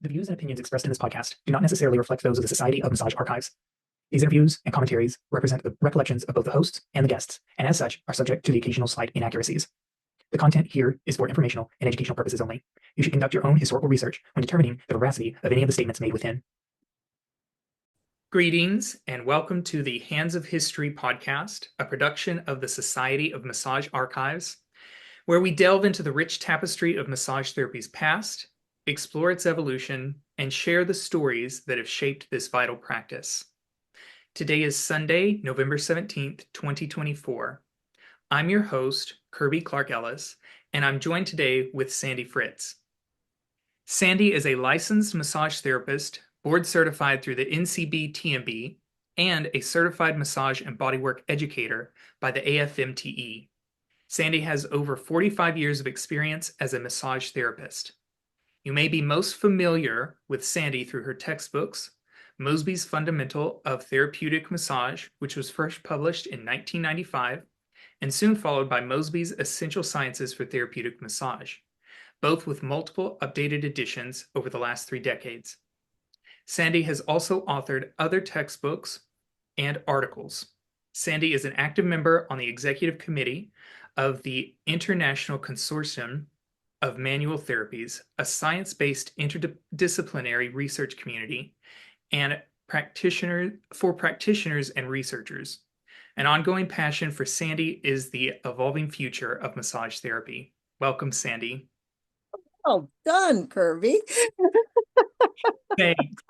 The views and opinions expressed in this podcast do not necessarily reflect those of the Society of Massage Archives. These interviews and commentaries represent the recollections of both the hosts and the guests, and as such, are subject to the occasional slight inaccuracies. The content here is for informational and educational purposes only. You should conduct your own historical research when determining the veracity of any of the statements made within. Greetings and welcome to the Hands of History podcast, a production of the Society of Massage Archives, where we delve into the rich tapestry of massage therapy's past, explore its evolution, and share the stories that have shaped this vital practice. Today is Sunday, November 17th, 2024. I'm your host, Kirby Clark Ellis, and I'm joined today with Sandy Fritz. Sandy is a licensed massage therapist, board certified through the NCB-TMB, and a certified massage and bodywork educator by the AFMTE. Sandy has over 45 years of experience as a massage therapist. You may be most familiar with Sandy through her textbooks, Mosby's Fundamental of Therapeutic Massage, which was first published in 1995, and soon followed by Mosby's Essential Sciences for Therapeutic Massage, both with multiple updated editions over the last 3 decades. Sandy has also authored other textbooks and articles. Sandy is an active member on the executive committee of the International Consortium of Manual Therapies, a science-based interdisciplinary research community and practitioners and researchers. An ongoing passion for Sandy is the evolving future of massage therapy. Welcome, Sandy. Well done, Kirby. Thanks.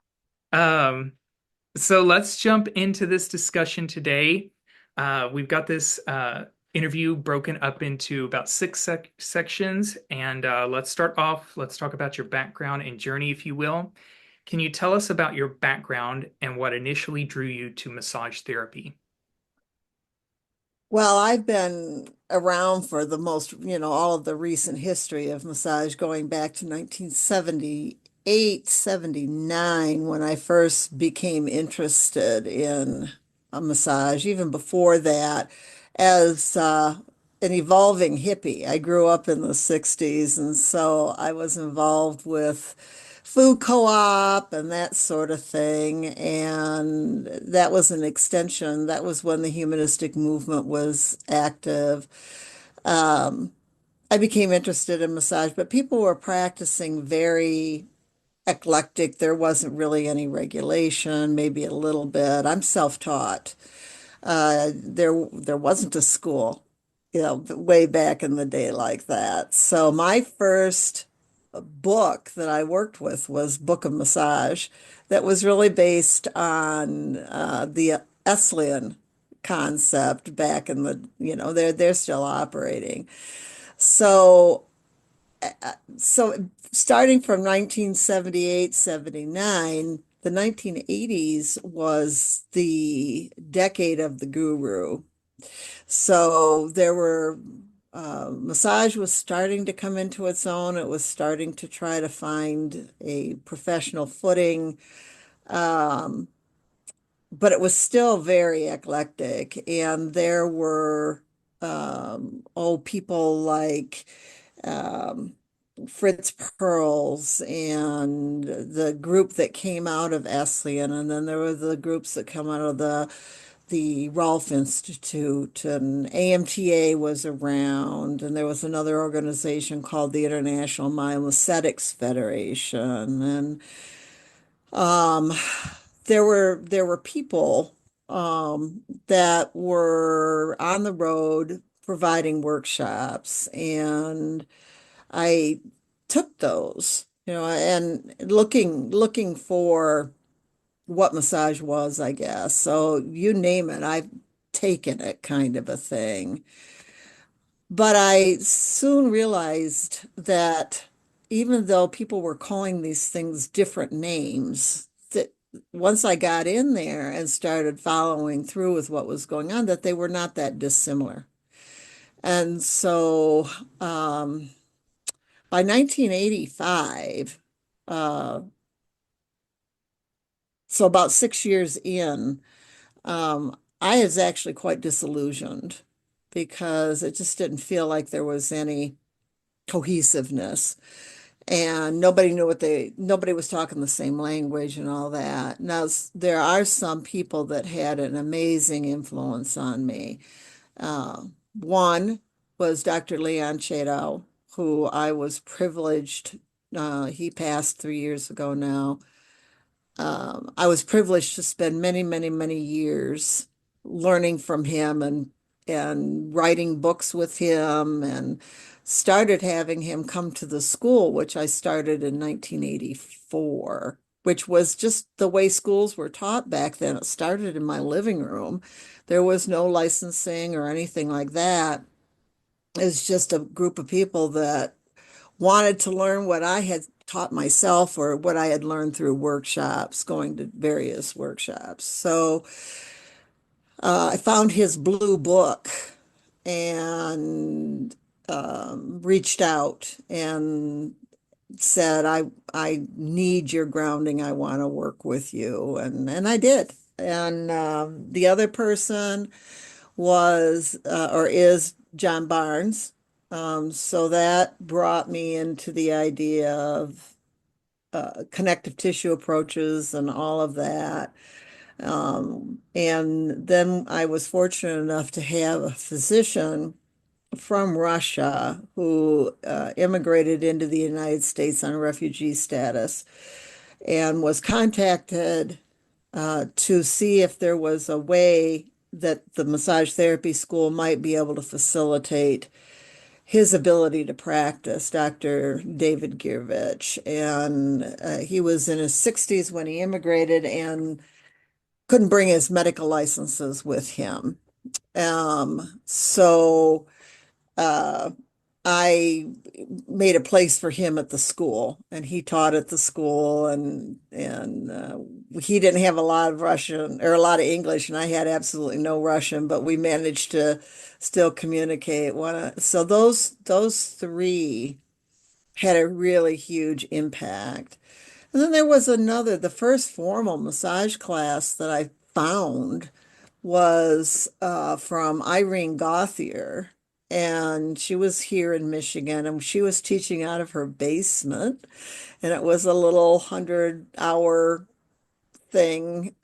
So let's jump into this discussion today. We've got this interview broken up into about 6 sections, and let's start off. Let's talk about your background and journey, if you will. Can you tell us about your background and what initially drew you to massage therapy? Well, I've been around for the most, all of the recent history of massage going back to 1978, 79, when I first became interested in a massage. Even before that, as an evolving hippie. I grew up in the 60s, and so I was involved with food co-op and that sort of thing. And that was an extension. That was when the humanistic movement was active. Um, I became interested in massage, but people were practicing very eclectic. There wasn't really any regulation, maybe a little bit. I'm self-taught. There wasn't a school, way back in the day like that. So my first book that I worked with was Book of Massage, that was really based on the Eslian concept back in the, they're still operating. So so starting from 1978, 79, the 1980s was the decade of the guru. So there were massage was starting to come into its own. It was starting to try to find a professional footing, um, but it was still very eclectic. And there were people like um, Fritz Pearls and the group that came out of Eslian, and then there were the groups that come out of the Rolf Institute, and AMTA was around, and there was another organization called the International Myoaesthetics Federation, and um, there were people that were on the road providing workshops, and I took those, and looking for what massage was, I guess. So you name it, I've taken it, kind of a thing. But I soon realized that even though people were calling these things different names, that once I got in there and started following through with what was going on, that they were not that dissimilar. And so by 1985, uh, so about 6 years in, I was actually quite disillusioned because it just didn't feel like there was any cohesiveness. and nobody was talking the same language and all that. Now, there are some people that had an amazing influence on me. One was Dr. Leon Chadow, who I was privileged, he passed 3 years ago now. I was privileged to spend many, many, many years learning from him and writing books with him, and started having him come to the school, which I started in 1984, which was just the way schools were taught back then. It started in my living room. There was no licensing or anything like that. It's just a group of people that wanted to learn what I had taught myself or what I had learned through workshops, going to various workshops. So I found his blue book and reached out and said, I need your grounding. I want to work with you. And I did. And the other person was or is John Barnes. So that brought me into the idea of connective tissue approaches and all of that. And then I was fortunate enough to have a physician from Russia who immigrated into the United States on refugee status and was contacted to see if there was a way that the massage therapy school might be able to facilitate his ability to practice, Dr. David Giervich. And he was in his 60s when he immigrated and couldn't bring his medical licenses with him. So uh, I made a place for him at the school, and he taught at the school, and he didn't have a lot of Russian or a lot of English, and I had absolutely no Russian, but we managed to still communicate. So those three had a really impact. Impact. And then there was another, the first formal massage class that I found was from Irene Gauthier. And she was here in Michigan, and she was teaching out of her basement. And it was a little 100-hour thing.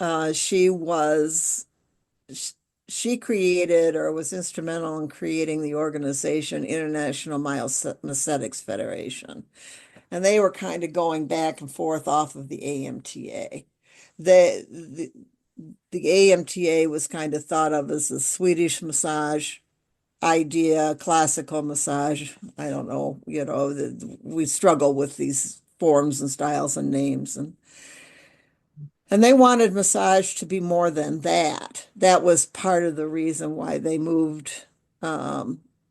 She created or was instrumental in creating the organization International Myosynthetics Federation. And they were kind of going back and forth off of the AMTA. The AMTA was kind of thought of as a Swedish massage idea, classical massage. I don't know, we struggle with these forms and styles and names, and they wanted massage to be more than that. That was part of the reason why they moved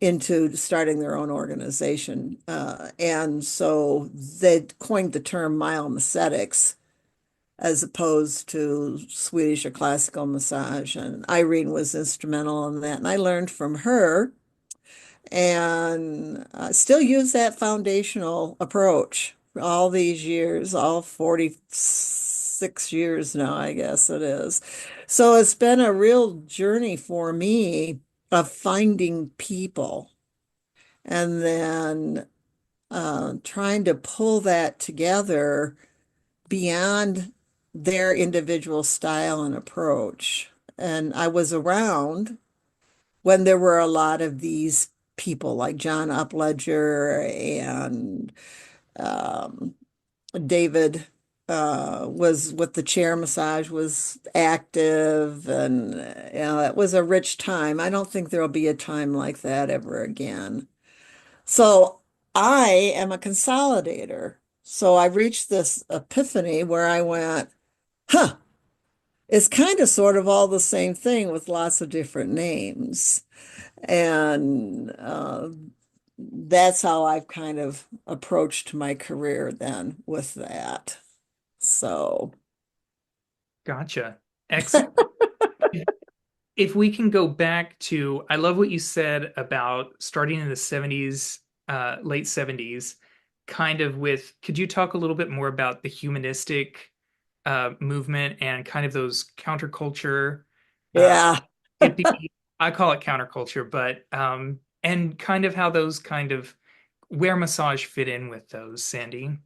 into starting their own organization. And so they coined the term myomesthetics as opposed to Swedish or classical massage. And Irene was instrumental in that. And I learned from her and still use that foundational approach for all these years, all 46 years now, I guess it is. So it's been a real journey for me of finding people and then trying to pull that together beyond their individual style and approach. And I was around when there were a lot of these people like John Upledger and um, David was with the chair massage was active, and it was a rich time. I don't think there'll be a time like that ever again. So I am a consolidator. So I reached this epiphany where I went, huh, it's kind of sort of all the same thing with lots of different names. And that's how I've kind of approached my career then with that. So, Gotcha. Excellent. If we can go back to, I love what you said about starting in the 70s, late 70s, kind of with, could you talk a little bit more about the humanistic movement and kind of those counterculture, uh, yeah. hippie, I call it counterculture, but and kind of how those kind of where massage fit in with those, Sandy.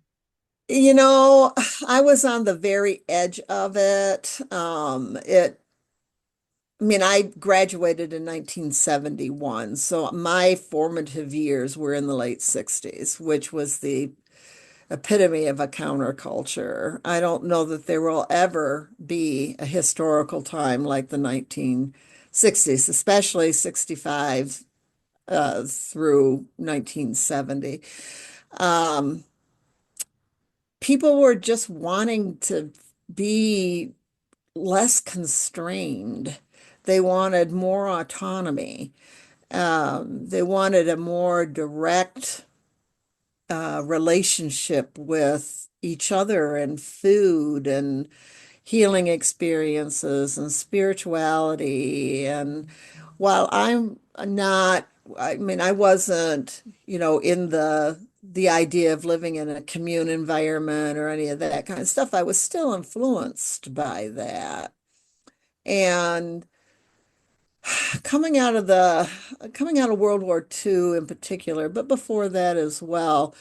You know, I was on the very edge of it. I mean, I graduated in 1971, so my formative years were in the late 60s, which was the epitome of a counterculture. I don't know that there will ever be a historical time like the 1960s, especially 65 through 1970. Um, People were just wanting to be less constrained. They wanted more autonomy. They wanted a more direct relationship with each other and food and healing experiences and spirituality. And while I'm not, I mean, I wasn't, in the idea of living in a commune environment or any of that kind of stuff, I was still influenced by that. And coming out of World War II in particular, but before that as well,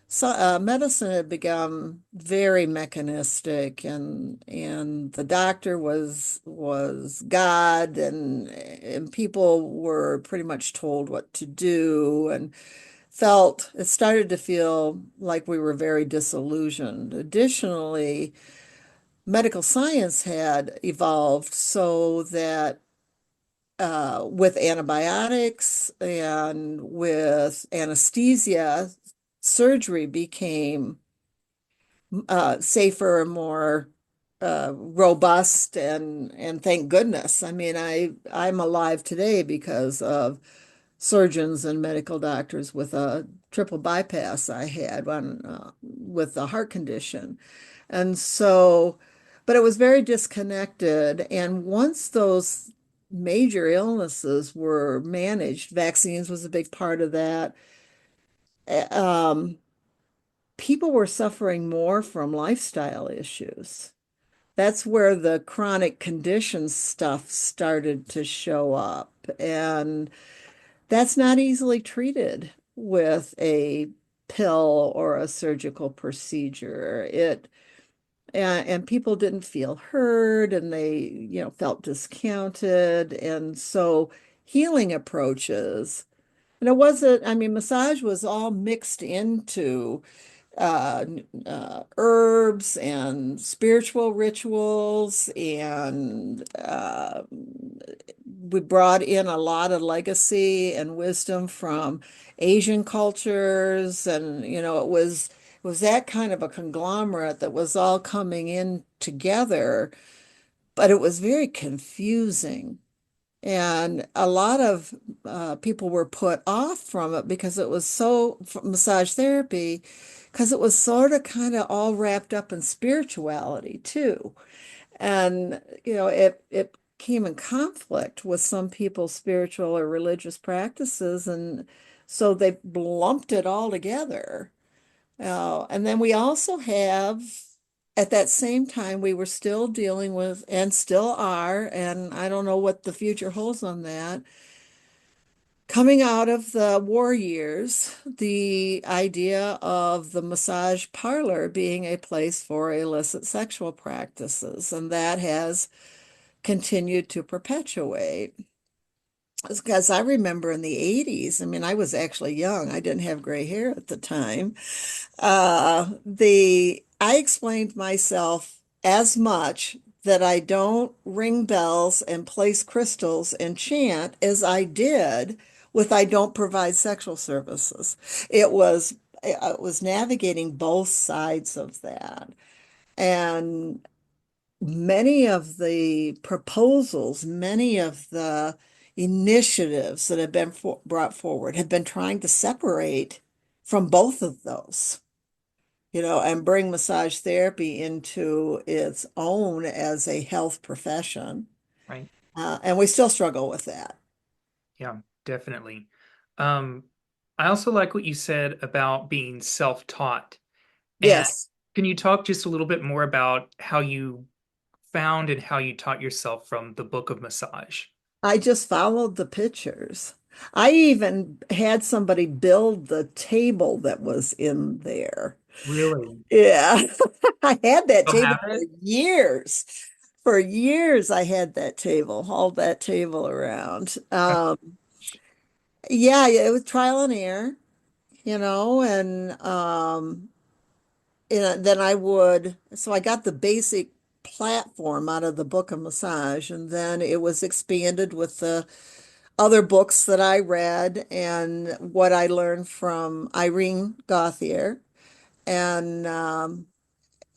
so medicine had become very mechanistic, and the doctor was God, and people were pretty much told what to do, and felt it started to feel like we were very disillusioned. Additionally, medical science had evolved so that with antibiotics and with anesthesia, surgery became safer and more robust, and thank goodness. I mean, I'm alive today because of surgeons and medical doctors with a triple bypass I had with a heart condition. And so, but it was very disconnected. And once those major illnesses were managed, vaccines was a big part of that. Um, People were suffering more from lifestyle issues. That's where the chronic condition stuff started to show up. And that's not easily treated with a pill or a surgical procedure. And people didn't feel heard, and they, felt discounted. And so healing approaches, and it wasn't, I mean, massage was all mixed into uh, herbs and spiritual rituals, and we brought in a lot of legacy and wisdom from Asian cultures, and it was that kind of a conglomerate that was all coming in together, but it was very confusing. And a lot of people were put off from it because it was massage therapy, because it was sort of kind of all wrapped up in spirituality too. And, it came in conflict with some people's spiritual or religious practices. And so they lumped it all together. And then we also have, at that same time, we were still dealing with, and still are, and I don't know what the future holds on that. Coming out of the war years, the idea of the massage parlor being a place for illicit sexual practices, and that has continued to perpetuate. Because I remember in the 80s, I mean, I was actually young. I didn't have gray hair at the time. I explained myself as much that I don't ring bells and place crystals and chant as I did with I don't provide sexual services. It was navigating both sides of that. And many of the proposals, many of the initiatives that have been brought forward have been trying to separate from both of those, and bring massage therapy into its own as a health profession. Right. And we still struggle with that. Yeah, definitely. Um, I also like what you said about being self-taught. And Yes, can you talk just a little bit more about how you found and how you taught yourself from the Book of Massage? I just followed the pictures. I even had somebody build the table that was in there. Really? Yeah. I had that Still table have for it? years. For years, I had that table, hauled that table around. Yeah, it was trial and error, and then so I got the basic platform out of the book of massage, and then it was expanded with the other books that I read and what I learned from Irene Gauthier and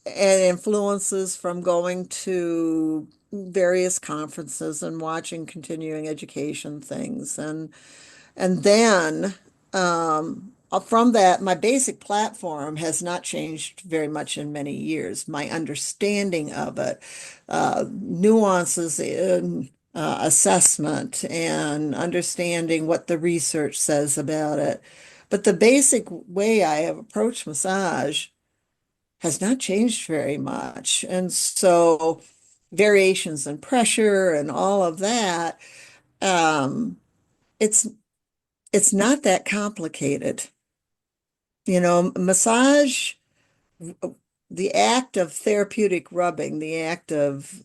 influences from going to various conferences and watching continuing education things. And then from that, my basic platform has not changed very much in many years. My understanding of it, nuances in assessment and understanding what the research says about it. But the basic way I have approached massage has not changed very much. And so variations in pressure and all of that, um, it's it's not that complicated. Massage, the act of therapeutic rubbing, the act of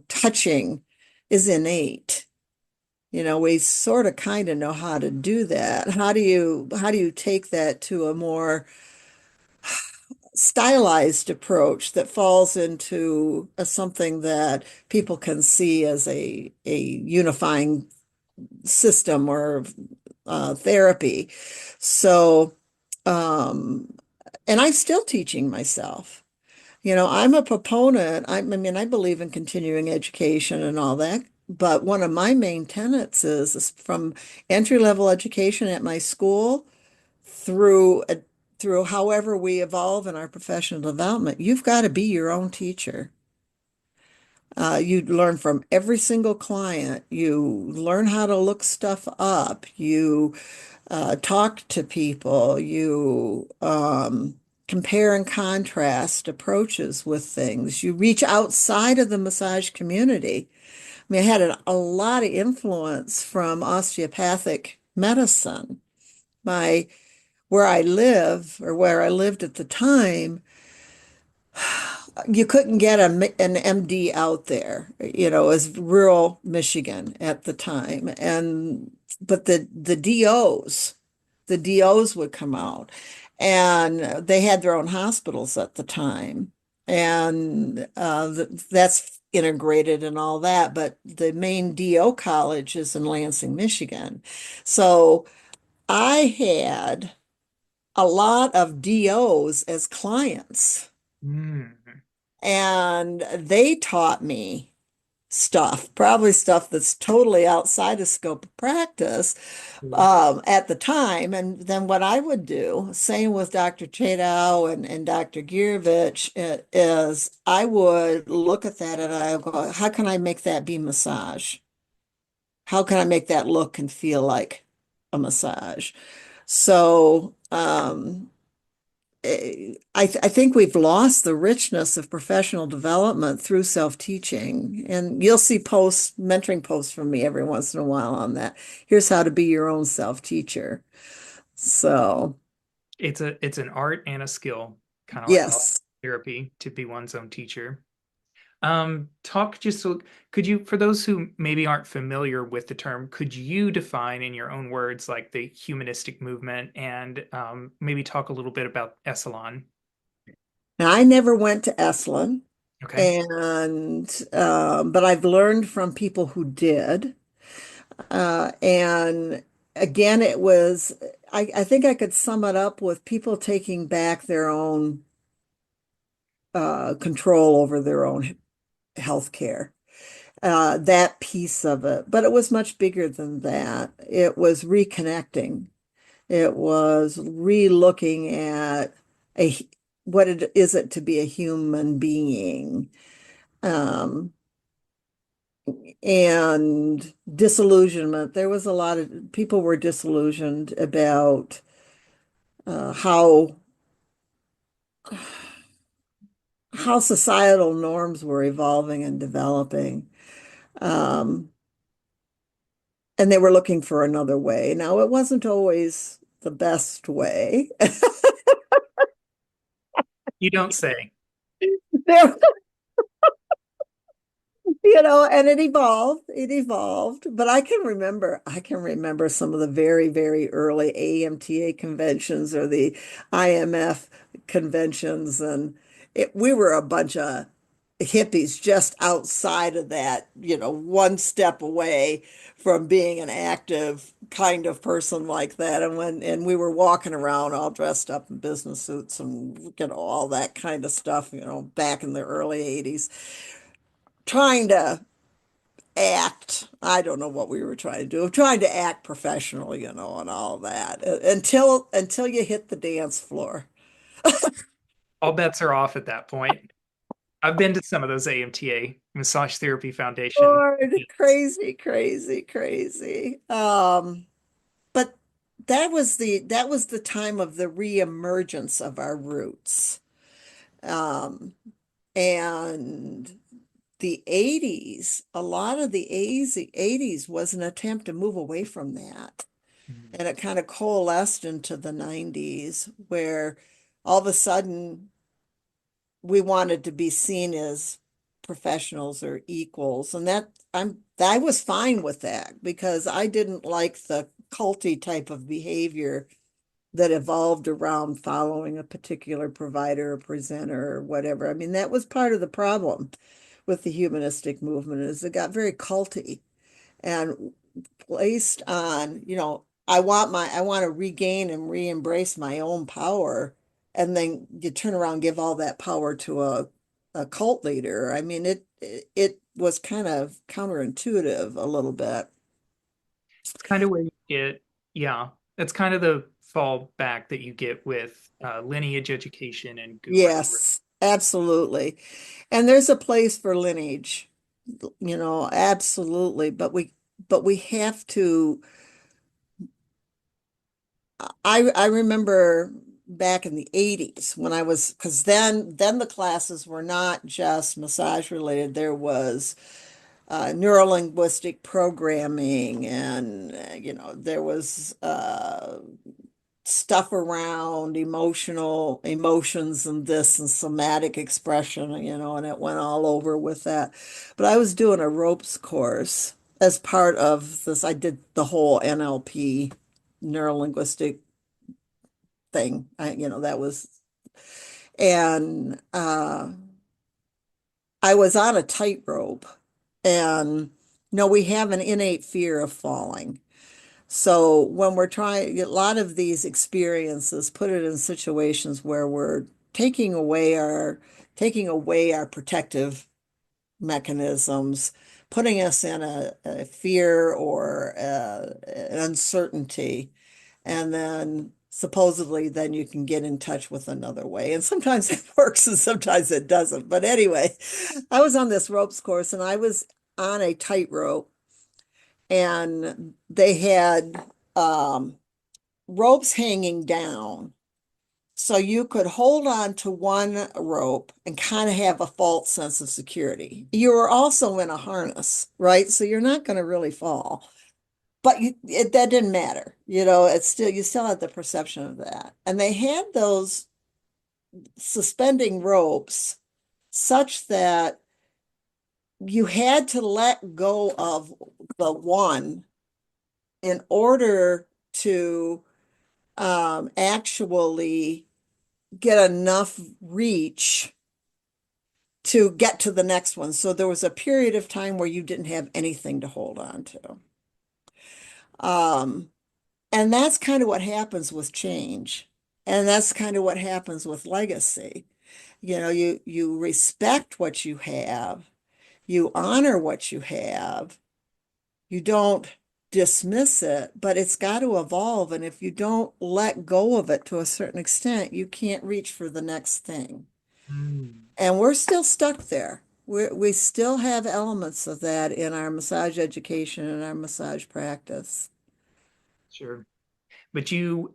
touching is innate. We sort of kind of know how to do that. How do you take that to a more stylized approach that falls into something that people can see as a unifying system or therapy? So, um, and I'm still teaching myself. I'm a proponent. I mean, I believe in continuing education and all that. But one of my main tenets is from entry level education at my school through through however we evolve in our professional development, you've got to be your own teacher. You learn from every single client. You learn how to look stuff up. You talk to people. You compare and contrast approaches with things. You reach outside of the massage community. I mean, I had a lot of influence from osteopathic medicine. My Where I live, or where I lived at the time, you couldn't get an MD out there. It was rural Michigan at the time. But the DOs would come out, and they had their own hospitals at the time. And that's integrated and all that. But the main DO college is in Lansing, Michigan. So I had a lot of DOs as clients, Mm. and they taught me stuff, probably stuff that's totally outside of scope of practice at the time. And then what I would do, same with Dr. Chadow and Dr. Girovich, is I would look at that and I would go, how can I make that be massage? How can I make that look and feel like a massage? So, I think we've lost the richness of professional development through self-teaching. And you'll see mentoring posts from me every once in a while on that. Here's how to be your own self-teacher. So, It's an art and a skill, kind of like yes. therapy, to be one's own teacher. Talk just so could you, for those who maybe aren't familiar with the term, could you define in your own words like the humanistic movement and maybe talk a little bit about Esalen? Now, I never went to Esalen, Okay. but I've learned from people who did. And again, I think I could sum it up with people taking back their own control over their own health care, that piece of it. But it was much bigger than that. It was reconnecting. It was re-looking at a what it to be a human being, um, and disillusionment. There was a lot of people were disillusioned about how societal norms were evolving and developing. Um, and they were looking for another way. Now, it wasn't always the best way. You don't say. There and it evolved, but I can remember some of the very, very early AMTA conventions or the IMF conventions, and we were a bunch of hippies just outside of that, one step away from being an active kind of person like that. And we were walking around all dressed up in business suits and, all that kind of stuff, back in the early 80s, trying to act. I don't know what we were trying to do, trying to act professional, and all that until you hit the dance floor. All bets are off at that point. I've been to some of those AMTA Massage Therapy Foundation. Lord, crazy, crazy, crazy. But that was the time of the reemergence of our roots. Um, and the 80s, a lot of the 80s was an attempt to move away from that. Mhm. And it kind of coalesced into the 90s, where all of a sudden we wanted to be seen as professionals or equals. And I was fine with that because I didn't like the culty type of behavior that evolved around following a particular provider or presenter or whatever. I mean, that was part of the problem with the humanistic movement, is it got very culty and placed on, I want to regain and re-embrace my own power. And then you turn around and give all that power to a cult leader. I mean, it was kind of counterintuitive a little bit. It's kind of where you get, yeah, it's kind of the fallback that you get with lineage education and guru. Yes, absolutely. And there's a place for lineage, absolutely. But we have to. I remember back in the 80s when I was, because then the classes were not just massage related. There was neurolinguistic programming, and there was stuff around emotions and this and somatic expression, and it went all over with that. But I was doing a ropes course as part of this. I did the whole NLP, neurolinguistic thing. That was, and I was on a tightrope, and we have an innate fear of falling. So when we're trying, a lot of these experiences put it in situations where we're taking away our protective mechanisms, putting us in a fear or an uncertainty, and then supposedly then you can get in touch with another way. And sometimes it works and sometimes it doesn't. But anyway, I was on this ropes course and I was on a tightrope, and they had ropes hanging down. So you could hold on to one rope and kind of have a false sense of security. You were also in a harness, right? So you're not going to really fall. But that didn't matter. You still had the perception of that. And they had those suspending ropes such that you had to let go of the one in order to actually get enough reach to get to the next one. So there was a period of time where you didn't have anything to hold on to. Um, and that's kind of what happens with change. And that's kind of what happens with legacy. You respect what you have, you honor what you have, you don't dismiss it, but it's got to evolve. And if you don't let go of it to a certain extent, you can't reach for the next thing. Mm, And we're still stuck there. We still have elements of that in our massage education and our massage practice. sure. But you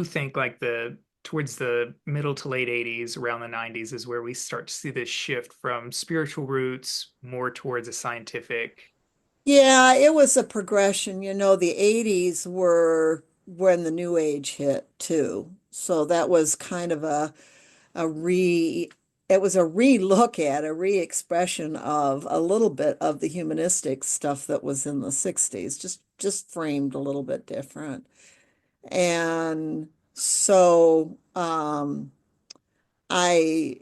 think like the towards the middle to late 80s, around the 90s is where we start to see this shift from spiritual roots more towards a scientific. Yeah, it was a progression. The 80s were when the new age hit too. So that was kind of a re it was a re-look at, a re-expression of a little bit of the humanistic stuff that was in the 60s, just framed a little bit different. And so I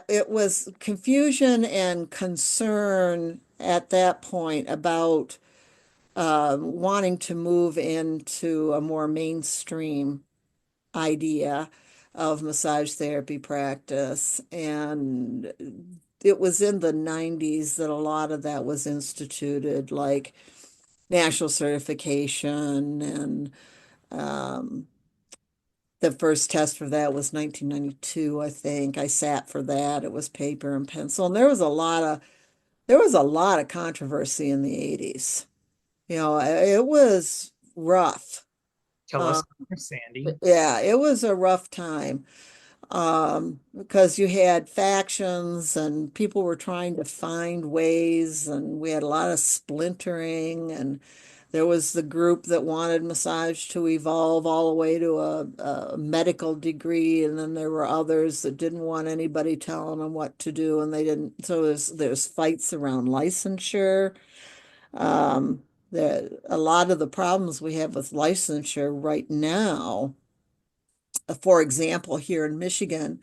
it was confusion and concern at that point about wanting to move into a more mainstream idea of massage therapy practice. And it was in the 90s that a lot of that was instituted, like national certification. And um, the first test for that was 1992, I think. I sat for that. It was paper and pencil. And there was a lot of controversy in the 80s. It was rough. Tell Uh, us more, Sandy. yeah, it was a rough time. Because you had factions and people were trying to find ways, and we had a lot of splintering, and there was the group that wanted massage to evolve all the way to a medical degree, and then there were others that didn't want anybody telling them what to do, and they didn't. So there's fights around licensure. Um, a lot of the problems we have with licensure right now, for example, here in Michigan.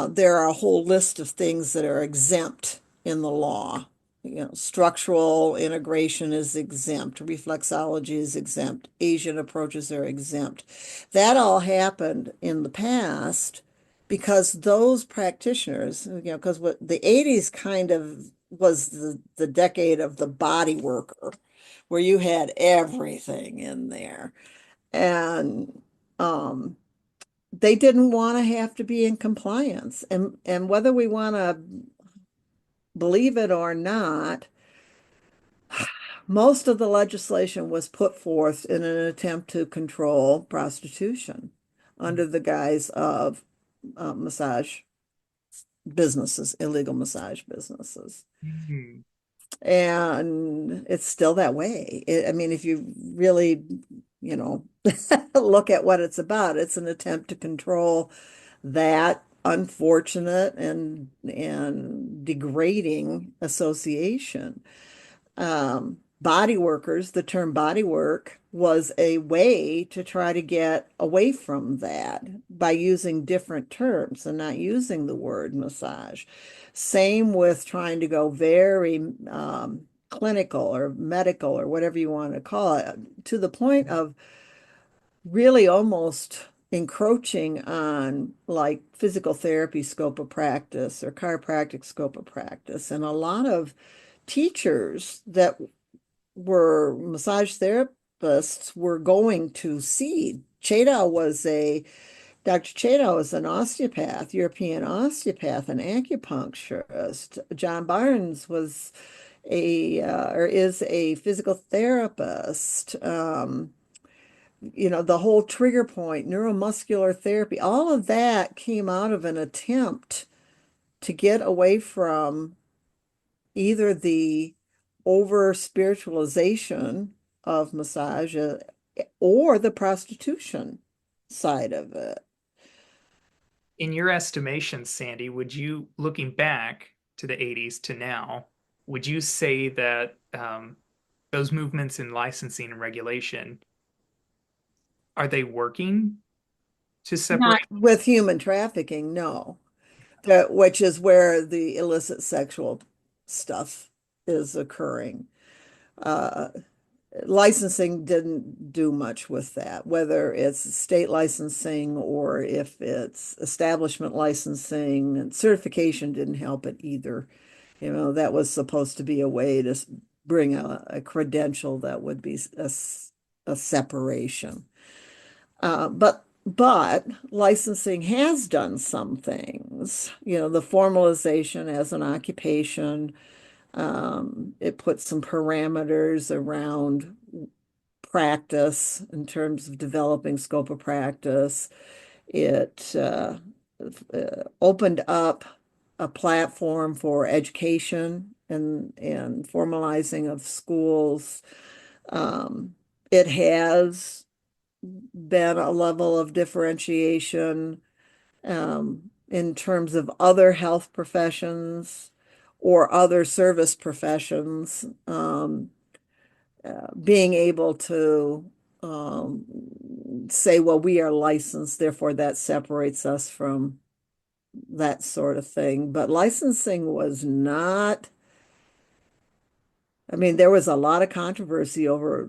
There are a whole list of things that are exempt in the law. Structural integration is exempt, reflexology is exempt, Asian approaches are exempt. That all happened in the past because those practitioners, because what the 80s kind of was the decade of the body worker, where you had everything in there. And um, they didn't want to have to be in compliance. And whether we want to believe it or not, most of the legislation was put forth in an attempt to control prostitution under the guise of massage businesses, illegal massage businesses. Mhm. And it's still that way. I mean, if you really, you know, look at what it's about, it's an attempt to control that unfortunate and degrading association. Body workers, the term body work was a way to try to get away from that by using different terms and not using the word massage. Same with trying to go very clinical or medical or whatever you want to call it, to the point of really almost encroaching on like physical therapy scope of practice or chiropractic scope of practice. And a lot of teachers that were massage therapists were going to seed. Dr. Chadow was an osteopath, European osteopath, and acupuncturist. John Barnes was or is a physical therapist. The whole trigger point, neuromuscular therapy, all of that came out of an attempt to get away from either the over spiritualization of massage or the prostitution side of it. In your estimation, Sandy, would you, looking back to the 80s to now, would you say that those movements in licensing and regulation, are they working to Not separate? with human trafficking, no. Which is where the illicit sexual stuff is occurring. Uh, Licensing didn't do much with that, whether it's state licensing or if it's establishment licensing, and certification didn't help it either. That was supposed to be a way to bring a credential that would be a separation. But licensing has done some things. The formalization as an occupation, it puts some parameters around practice in terms of developing scope of practice. It opened up a platform for education and formalizing of schools. Um, it has been a level of differentiation in terms of other health professions or other service professions, being able to um, say, well, we are licensed, therefore that separates us from that sort of thing. But licensing was not, I mean, there was a lot of controversy over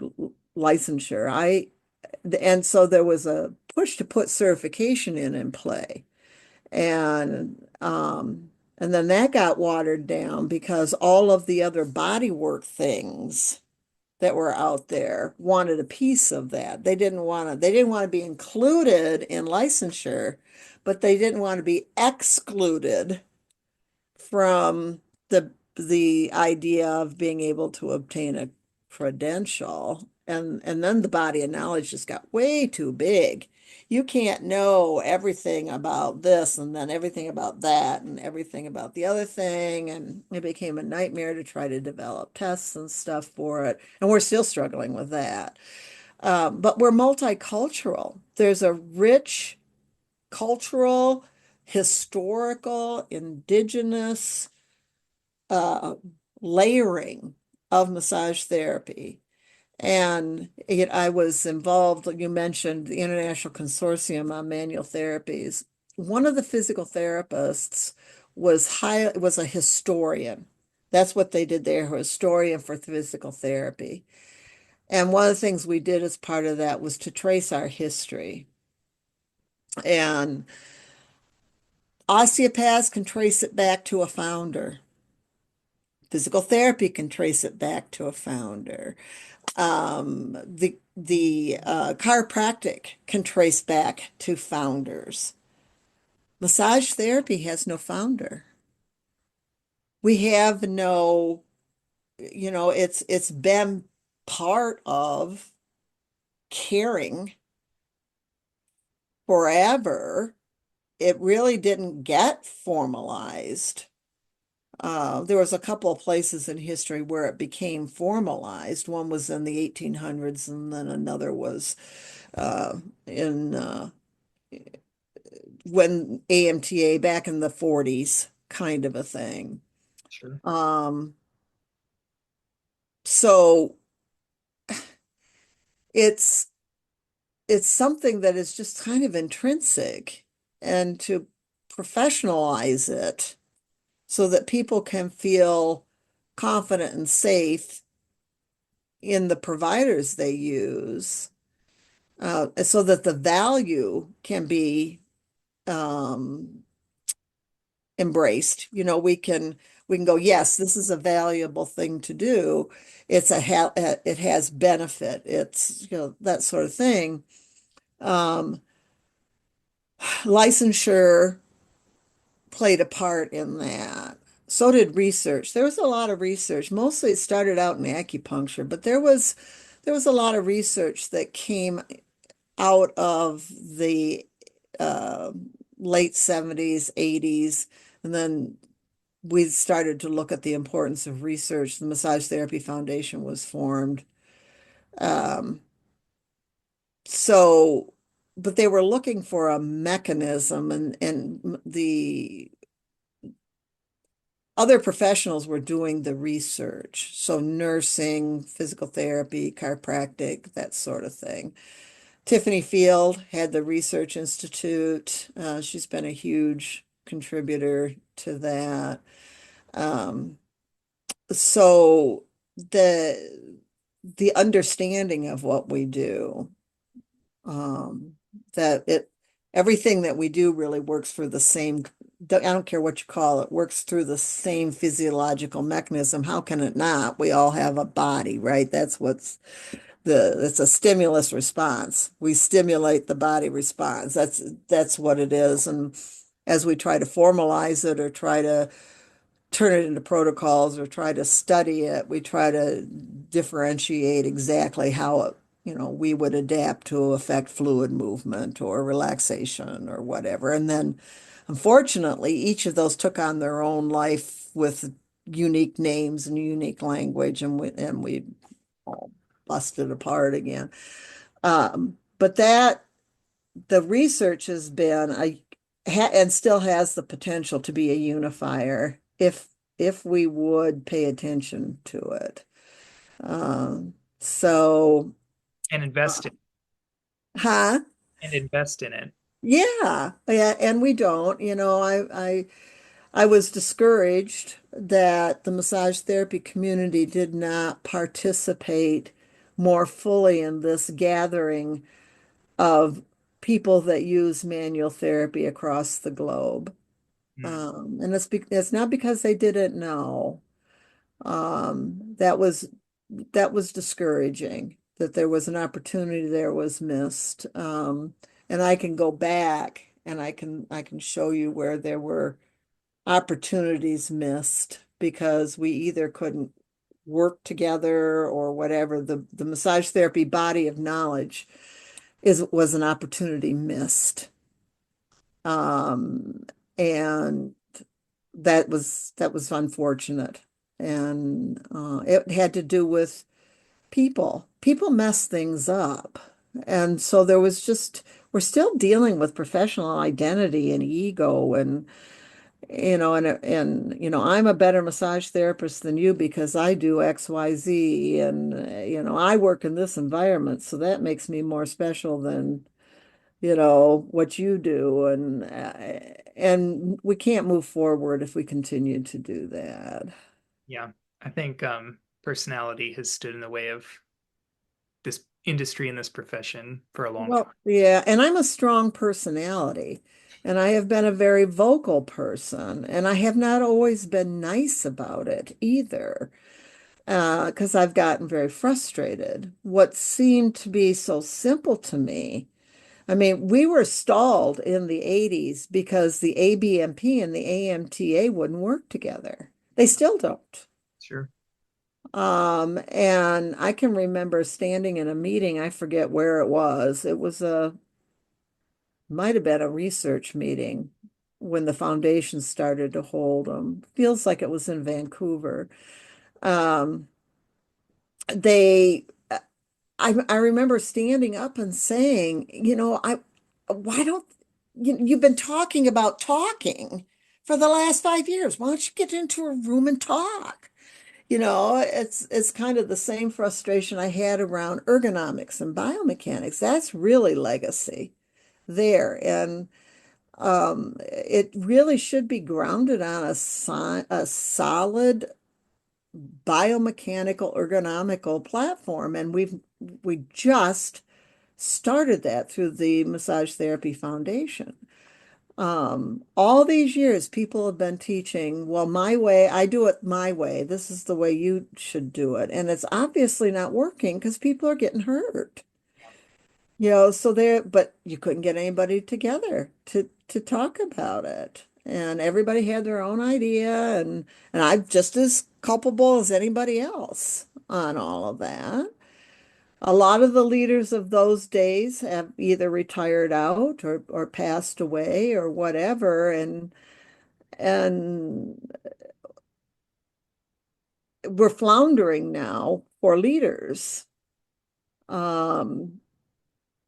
licensure. And so there was a push to put certification in play. And then that got watered down because all of the other bodywork things that were out there wanted a piece of that. They didn't want to be included in licensure, but they didn't want to be excluded from the idea of being able to obtain a credential. And then the body of knowledge just got way too big. You can't know everything about this and then everything about that and everything about the other thing. And it became a nightmare to try to develop tests and stuff for it. And we're still struggling with that. But we're multicultural. There's a rich cultural, historical, indigenous uh, layering of massage therapy. And I was involved, you mentioned the International Consortium on Manual Therapies. One of the physical therapists was a historian. That's what they did there, a historian for physical therapy. And one of the things we did as part of that was to trace our history. And osteopaths can trace it back to a founder. Physical therapy can trace it back to a founder. The chiropractic can trace back to founders. Massage therapy has no founder. We have no, it's been part of caring forever. It really didn't get formalized. There was a couple of places in history where it became formalized. One was in the 1800s, and then another was in when AMTA back in the 40s, kind of a thing. Sure. Um, so it's it's something that is just kind of intrinsic, and to professionalize it so that people can feel confident and safe in the providers they use, so that the value can be um, embraced. We can go, yes, this is a valuable thing to do. It has benefit. It's that sort of thing. Um, Licensure played a part in that. So did research. There was a lot of research. Mostly it started out in acupuncture, but there was a lot of research that came out of the uh, late 70s, 80s, and then we started to look at the importance of research. The Massage Therapy Foundation was formed. Um, so, but they were looking for a mechanism, and the other professionals were doing the research. So nursing, physical therapy, chiropractic, that sort of thing. Tiffany Field had the Research Institute. She's been a huge contributor to that. Um, so the the understanding of what we do, um, that it everything that we do really works for the same, I don't care what you call it, works through the same physiological mechanism. How can it not? We all have a body, right? It's a stimulus response. We stimulate the body response. That's what it is. And as we try to formalize it or try to turn it into protocols or try to study it, we try to differentiate exactly how we would adapt to affect fluid movement or relaxation or whatever. And then unfortunately, each of those took on their own life with unique names and unique language, and we all busted apart again. But that the research has been and still has the potential to be a unifier if we would pay attention to it. So, And invest in huh? and invest in it. Yeah, yeah, and we don't. I was discouraged that the massage therapy community did not participate more fully in this gathering of people that use manual therapy across the globe. Hmm. And it's not because they didn't know. That was discouraging that there was an opportunity there was missed. And I can go back and I can show you where there were opportunities missed because we either couldn't work together or whatever. The massage therapy body of knowledge was an opportunity missed. Um, and that was unfortunate. And it had to do with people. People mess things up. And so we're still dealing with professional identity and ego and I'm a better massage therapist than you because I do XYZ and I work in this environment, so that makes me more special than what you do and we can't move forward if we continue to do that. Yeah. I think personality has stood in the way of this industry and this profession for a long time. Well, yeah, and I'm a strong personality, and I have been a very vocal person, and I have not always been nice about it either, because I've gotten very frustrated. What seemed to be so simple to me, I mean, we were stalled in the 80s because the ABMP and the AMTA wouldn't work together. They still don't. Sure. And I can remember standing in a meeting, I forget where it was. Might have been a research meeting when the foundation started to hold them. Feels like it was in Vancouver. Um, they, I remember standing up and saying, why don't you've been talking about talking for the last 5 years. Why don't you get into a room and talk? It's kind of the same frustration I had around ergonomics and biomechanics. That's really legacy there. And it really should be grounded on a solid biomechanical ergonomical platform. And we just started that through the Massage Therapy Foundation. All these years, people have been teaching, well, my way, I do it my way. This is the way you should do it. And it's obviously not working because people are getting hurt. So but you couldn't get anybody together to talk about it. And everybody had their own idea, and I'm just as culpable as anybody else on all of that. A lot of the leaders of those days have either retired out or passed away or whatever, and we're floundering now for leaders. Um,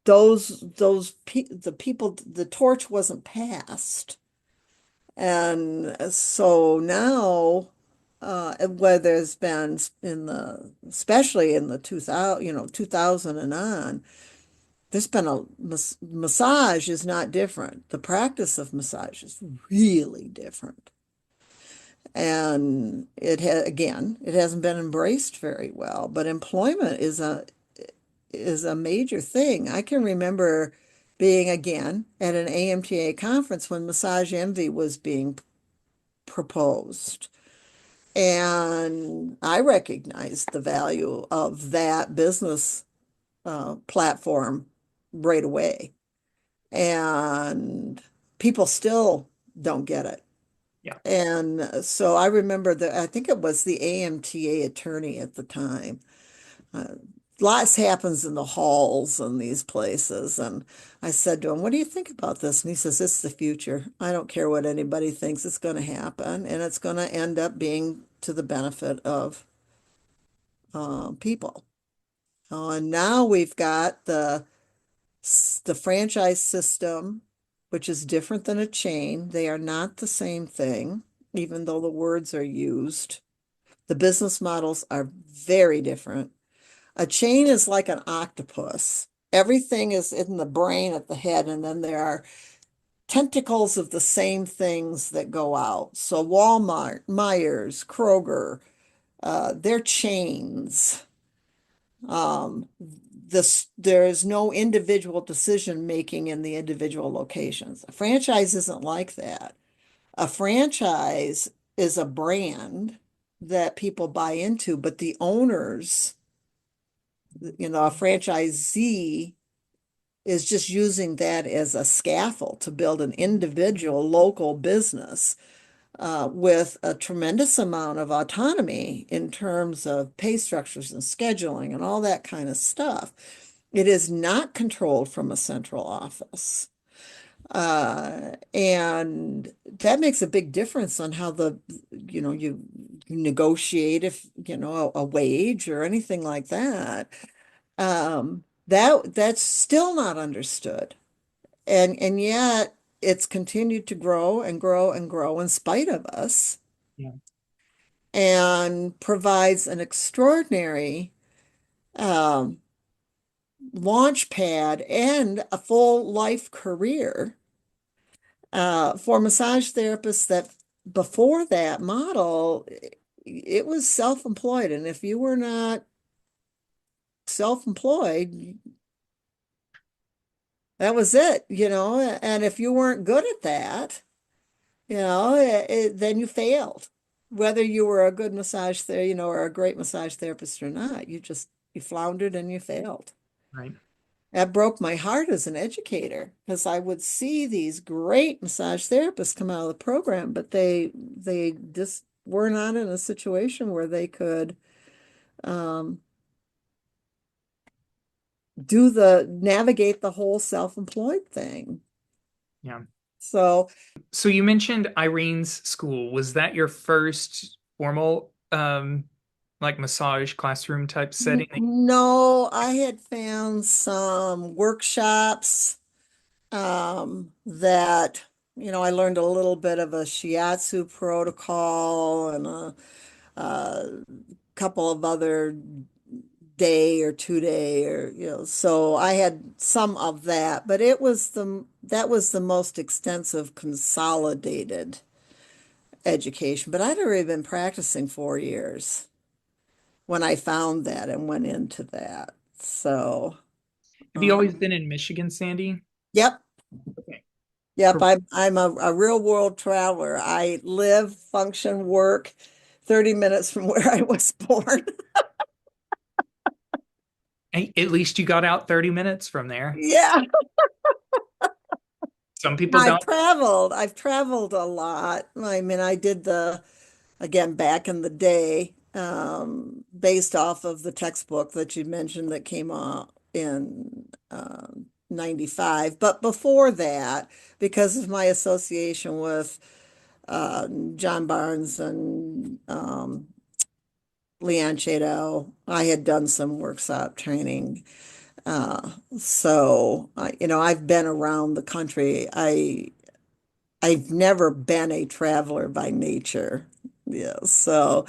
the people, the torch wasn't passed. And so now, whether it's been especially in the 2000, 2000 and on, there's been massage is not different. The practice of massage is really different. And it hasn't been embraced very well, but employment is a major thing. I can remember being again at an AMTA conference when Massage Envy was being proposed. And I recognized the value of that business platform right away. And people still don't get it. Yeah. And so I remember I think it was the AMTA attorney at the time. Uh, Lots happens in the halls and these places. And I said to him, what do you think about this? And he says, it's the future. I don't care what anybody thinks, it's going to happen. And it's going to end up being to the benefit of people. And now we've got the franchise system, which is different than a chain. They are not the same thing, even though the words are used. The business models are very different. A chain is like an octopus. Everything is in the brain at the head, and then there are tentacles of the same things that go out. So Walmart, Myers, Kroger, they're chains. There is no individual decision making in the individual locations. A franchise isn't like that. A franchise is a brand that people buy into, but the owners, a franchisee is just using that as a scaffold to build an individual local business with a tremendous amount of autonomy in terms of pay structures and scheduling and all that kind of stuff. It is not controlled from a central office. And that makes a big difference on how you negotiate if, a wage or anything like that. That's still not understood. And yet it's continued to grow and grow and grow in spite of us Yeah. and provides an extraordinary um, launch pad and a full life career for massage therapists that before that model, it was self-employed. And if you were not self-employed, that was it, and if you weren't good at that, then you failed. Whether you were a good massage therapist, or a great massage therapist or not, you floundered and you failed. Right. That broke my heart as an educator because I would see these great massage therapists come out of the program, but they just were not in a situation where they could um, navigate the whole self-employed thing. Yeah. So So you mentioned Irene's school. Was that your first formal like massage classroom type setting? No, I had found some workshops that, I learned a little bit of a shiatsu protocol and a couple of other day or 2 day or, so I had some of that, but that was the most extensive consolidated education. But I'd already been practicing 4 years when I found that and went into that. So, Have you always um, been in Michigan, Sandy? yep, Okay. yep. I'm a real world traveler. I live, function, work 30 minutes from where I was born. Hey, at least you got out 30 minutes from there. Yeah. Some people don't. I've traveled a lot. I mean, I did again, back in the day, based off of the textbook that you mentioned that came out in 95. But before that, because of my association with John Barnes and Leanne Chadel, I had done some workshop training. I've been around the country. I've never been a traveler by nature. Yeah, so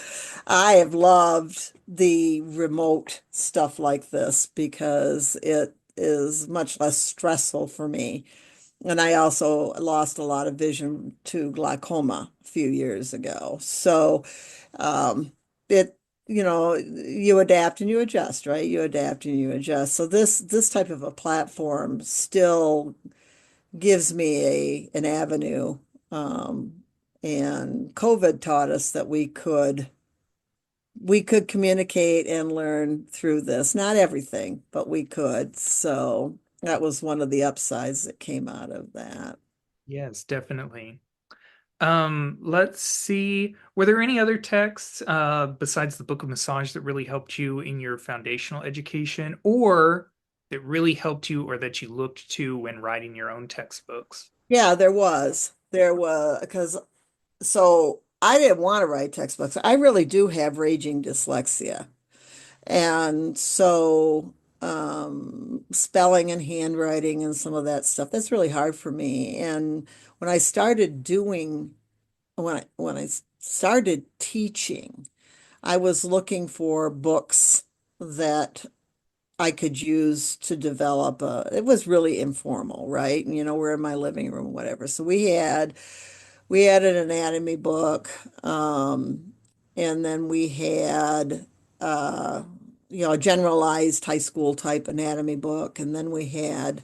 I have loved the remote stuff like this because it is much less stressful for me. And I also lost a lot of vision to glaucoma a few years ago. So um, it, you adapt and you adjust, right? You adapt and you adjust. So this type of a platform still gives me an avenue. Um, and COVID taught us that we could communicate and learn through this. Not everything, but we could. So that was one of the upsides that came out of that. Yes, definitely. Let's see. Were there any other texts besides the Book of Massage that really helped you in your foundational education or that really helped you or that you looked to when writing your own textbooks? Yeah, there was because so. I didn't want to write textbooks. I really do have raging dyslexia. And so spelling and handwriting and some of that stuff, that's really hard for me. And when I started doing, when I started teaching, I was looking for books that I could use to develop it was really informal, right? And, we're in my living room, whatever. So we had an anatomy book, and then we had uh, a generalized high school type anatomy book, and then we had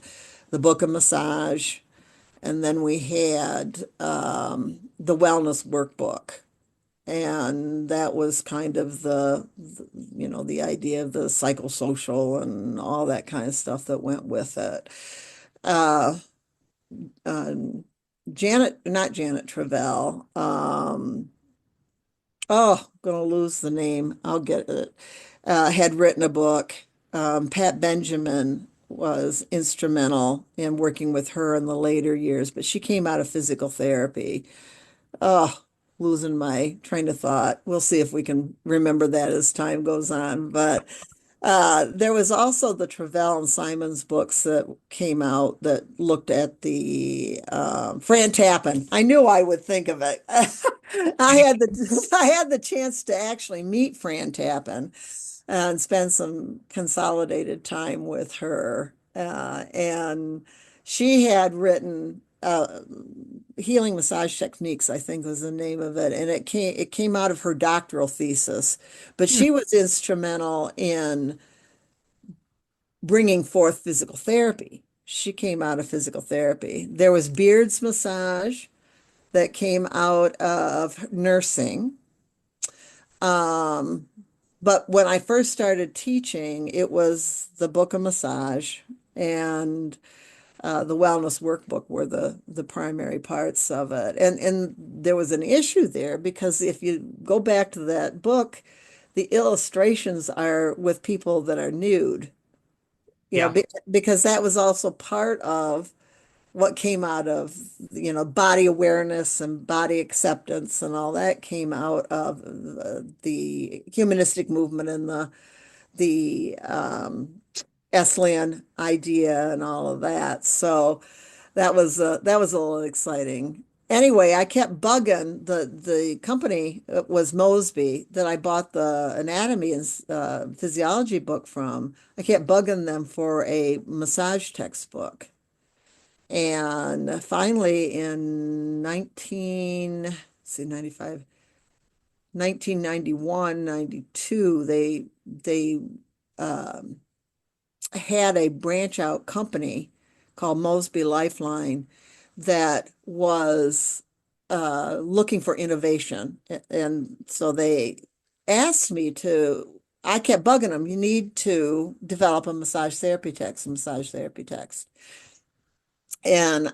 the book of massage, and then we had the wellness workbook. And that was kind of the idea of the psychosocial and all that kind of stuff that went with it. Uh, um, not Janet Travell. I'm gonna lose the name. I'll get it. Had written a book. Pat Benjamin was instrumental in working with her in the later years, but she came out of physical therapy. Oh, losing my train of thought. We'll see if we can remember that as time goes on. But there was also the Travell and Simons books that came out that looked at the Fran Tappan. I knew I would think of it. I had the chance to actually meet Fran Tappan and spend some consolidated time with her. And she had written Healing Massage Techniques, I think was the name of it, and it came out of her doctoral thesis. But Hmm. she was instrumental in bringing forth physical therapy. She came out of physical therapy. There was Beard's Massage that came out of nursing. Um, but when I first started teaching, it was the book of massage and the wellness workbook were the primary parts of it. And there was an issue there because if you go back to that book, the illustrations are with people that are nude, Yeah. because that was also part of what came out of, body awareness and body acceptance and all that came out of the humanistic movement and the Esalen idea and all of that. So that was a little exciting. Anyway, I kept bugging the company was Mosby that I bought the anatomy and physiology book from. I kept bugging them for a massage textbook. And finally in 95, 1991, 92, they um, had a branch out company called Mosby Lifeline that was looking for innovation. And so they asked me I kept bugging them, you need to develop a massage therapy text. And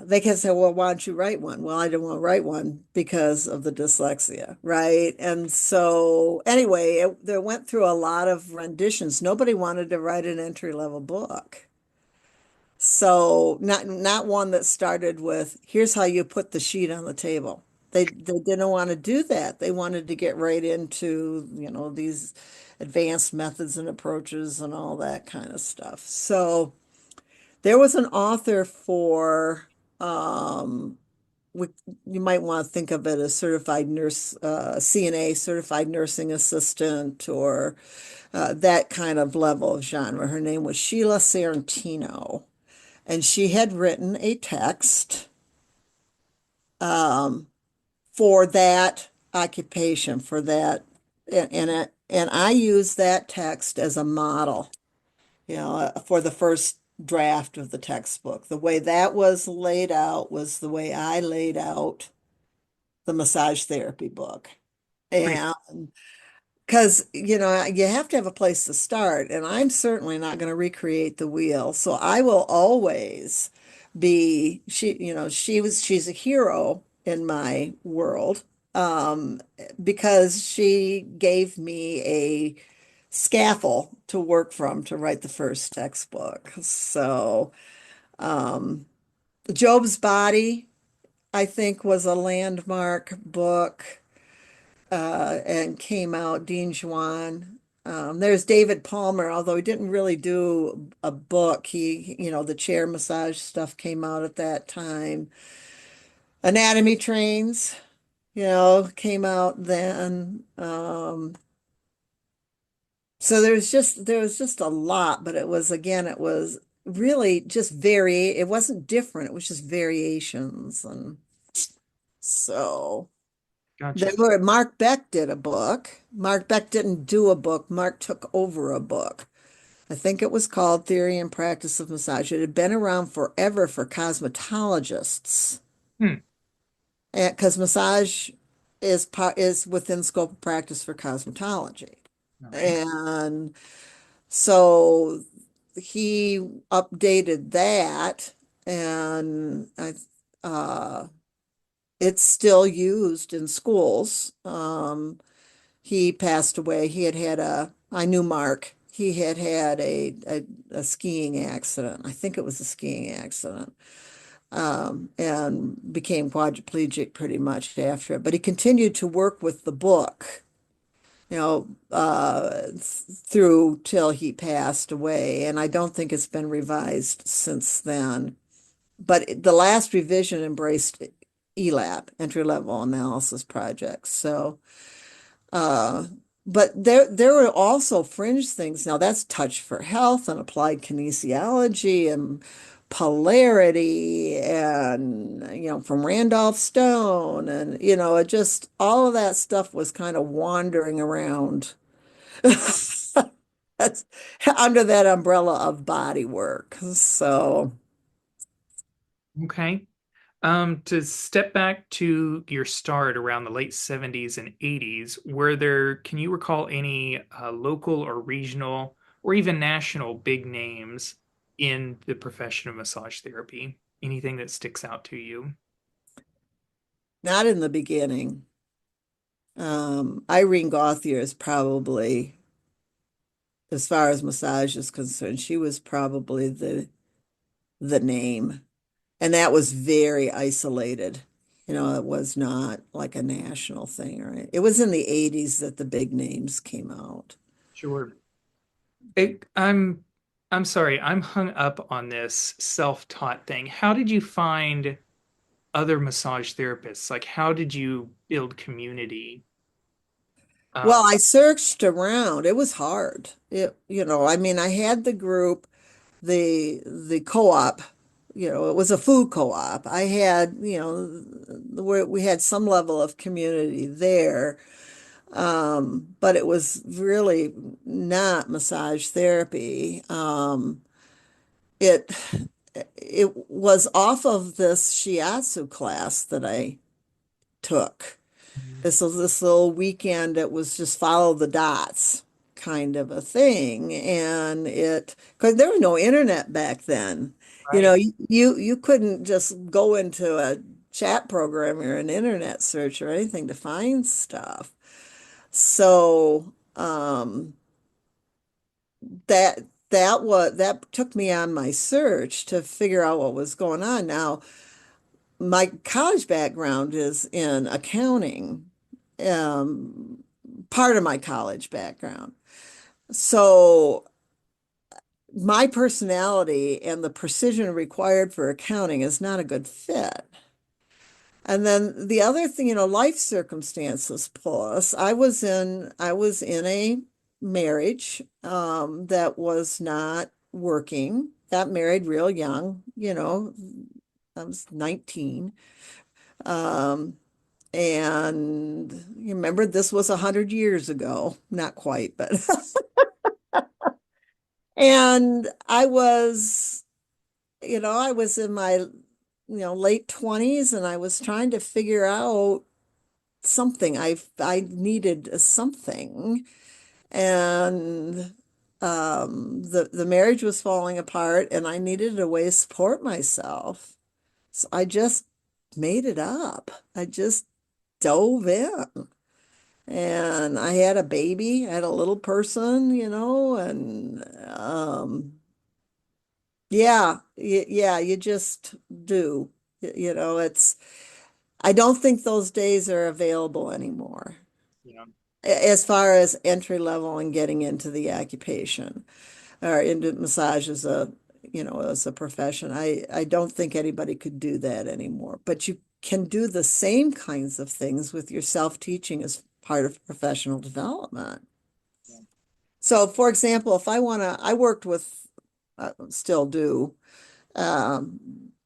they kept saying, well, why don't you write one? Well, I didn't want to write one because of the dyslexia, right? And so, anyway, they went through a lot of renditions. Nobody wanted to write an entry-level book. So, not one that started with, here's how you put the sheet on the table. They didn't want to do that. They wanted to get right into, these advanced methods and approaches and all that kind of stuff. So, there was an author for, um, we, you might want to think of it as certified nurse, CNA, certified nursing assistant, or that kind of level of genre. Her name was Sheila Sarantino, and she had written a text um, for that occupation, for that, and I used that text as a model, for the first draft of the textbook. The way that was laid out was the way I laid out the massage therapy book. Great. And because, you have to have a place to start, and I'm certainly not going to recreate the wheel. So I will always she's a hero in my world, um, because she gave me a scaffold to work from to write the first textbook. So, um, Job's Body I think was a landmark book and came out, Dean Juan. There's David Palmer, although he didn't really do a book. The chair massage stuff came out at that time. Anatomy Trains, came out then. So there was just a lot, but it was really just it wasn't different. It was just variations. And so Gotcha. Mark Beck did a book. Mark Beck didn't do a book. Mark took over a book. I think it was called Theory and Practice of Massage. It had been around forever for cosmetologists. Hmm. Because massage is within scope of practice for cosmetology. All right. And so he updated that, and uh it's still used in schools. He passed away. I knew Mark. He had a skiing accident. I think it was a skiing accident. And became quadriplegic pretty much after it. But he continued to work with the book, through till he passed away. And I don't think it's been revised since then. But the last revision embraced ELAP, entry level analysis projects. So, uh, but there were also fringe things. Now that's Touch for Health and applied kinesiology and polarity and from Randolph Stone, and it just all of that stuff was kind of wandering around. That's under that umbrella of body work. So Okay. To step back to your start around the late 70s and 80s, can you recall any local or regional or even national big names in the profession of massage therapy? Anything that sticks out to you? not in the beginning. Irene Gauthier is probably, as far as massage is concerned, she was probably the name. And that was very isolated. It was not like a national thing, right? It was in the 80s that the big names came out. Sure. It, I'm sorry, I'm hung up on this self-taught thing. How did you find other massage therapists? Like, how did you build community? Well, Um, I searched around. It was hard. I mean, I had the group, the co-op, it was a food co-op. I had, where we had some level of community there. But it was really not massage therapy. It it was off of this shiatsu class that I took. This was this little weekend. It was just follow the dots kind of a thing, and because there was no internet back then. right. You couldn't just go into a chat program or an internet search or anything to find stuff. So that that took me on my search to figure out what was going on. Now, my college background is in accounting, um, part of my college background. So my personality and the precision required for accounting is not a good fit. And then the other thing, life circumstances plus, I was in a marriage that was not working. Got married real young, I was 19. Um, and you remember this was 100 years ago, not quite, but and I was in my late 20s, and I was trying to figure out something. I needed a something, and the marriage was falling apart, and I needed a way to support myself. So I just made it up. I just dove in, and I had a baby. I had a little person, and yeah, yeah, you just do. It's. I don't think those days are available anymore Yeah. as far as entry level and getting into the occupation or into massage as a, as a profession. I don't think anybody could do that anymore, but you can do the same kinds of things with your self-teaching as part of professional development. Yeah. So, for example, if I want to, I worked with, still do,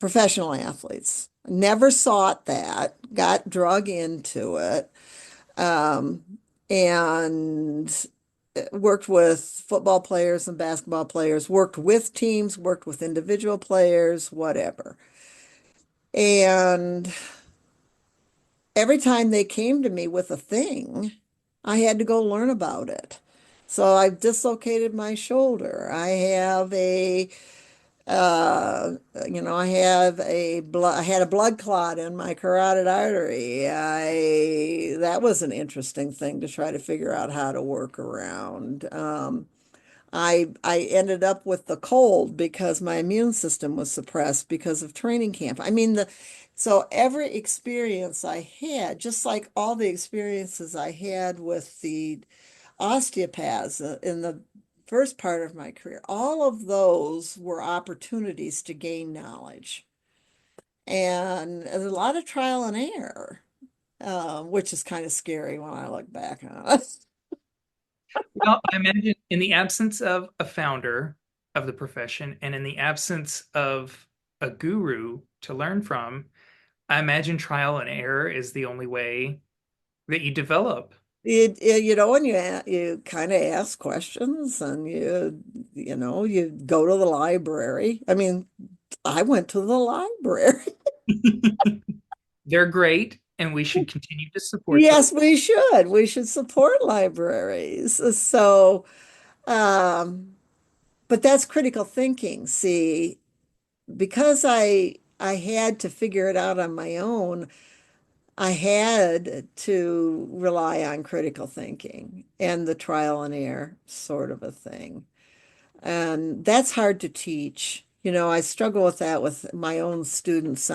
professional athletes. Never sought that, got drug into it, um, and worked with football players and basketball players, worked with teams, worked with individual players, whatever. And every time they came to me with a thing, I had to go learn about it. So I've dislocated my shoulder. Uh, I had a blood clot in my carotid artery. That was an interesting thing to try to figure out how to work around. I ended up with the cold because my immune system was suppressed because of training camp. So every experience I had, just like all the experiences I had with the osteopaths in the first part of my career, all of those were opportunities to gain knowledge. And there's a lot of trial and error, which is kind of scary when I look back on it. Well, I imagine in the absence of a founder of the profession and in the absence of a guru to learn from, I imagine trial and error is the only way that you develop. And you kind of ask questions and you go to the library. I mean, I went to the library. They're great, and we should continue to support them. Yes, we should. We should support libraries. So, um, but that's critical thinking. See, because I had to figure it out on my own, I had to rely on critical thinking and the trial and error sort of a thing. And that's hard to teach. I struggle with that with my own students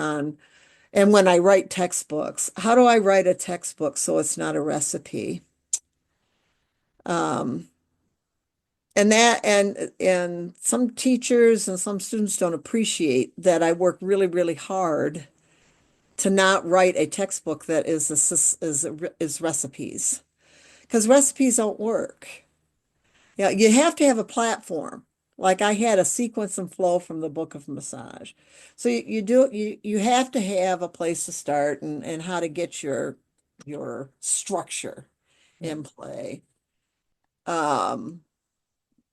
and when I write textbooks, how do I write a textbook so it's not a recipe? Um, and some teachers and some students don't appreciate that I work really, really hard to not write a textbook that is recipes because recipes don't work. Yeah, you have to have a platform. Like I had a sequence and flow from the book of massage. So you have to have a place to start and how to get your structure Yeah. in play. Um,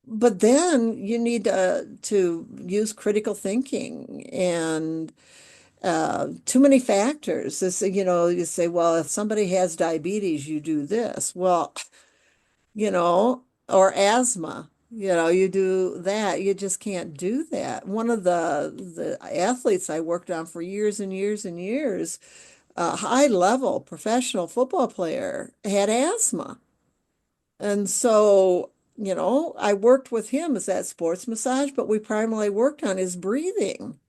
but then you need to use critical thinking and too many factors. You say, well, if somebody has diabetes, you do this. Well, or asthma, you do that. You just can't do that. One of the athletes I worked on for years and years and years, a high level professional football player, had asthma. And so, I worked with him as that sports massage, but we primarily worked on his breathing.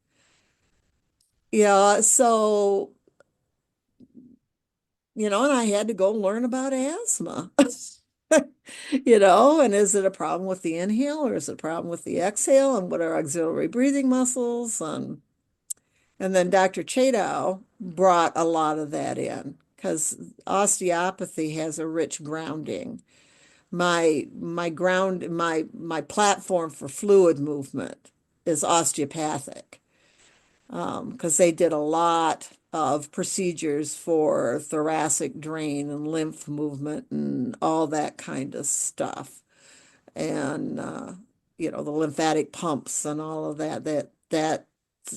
Yeah, so, and I had to go learn about asthma. And is it a problem with the inhale or is it a problem with the exhale? And what are auxiliary breathing muscles? And then Dr. Chadow brought a lot of that in because osteopathy has a rich grounding. My platform for fluid movement is osteopathic because they did a lot of procedures for thoracic drain and lymph movement and all that kind of stuff. And the lymphatic pumps and all of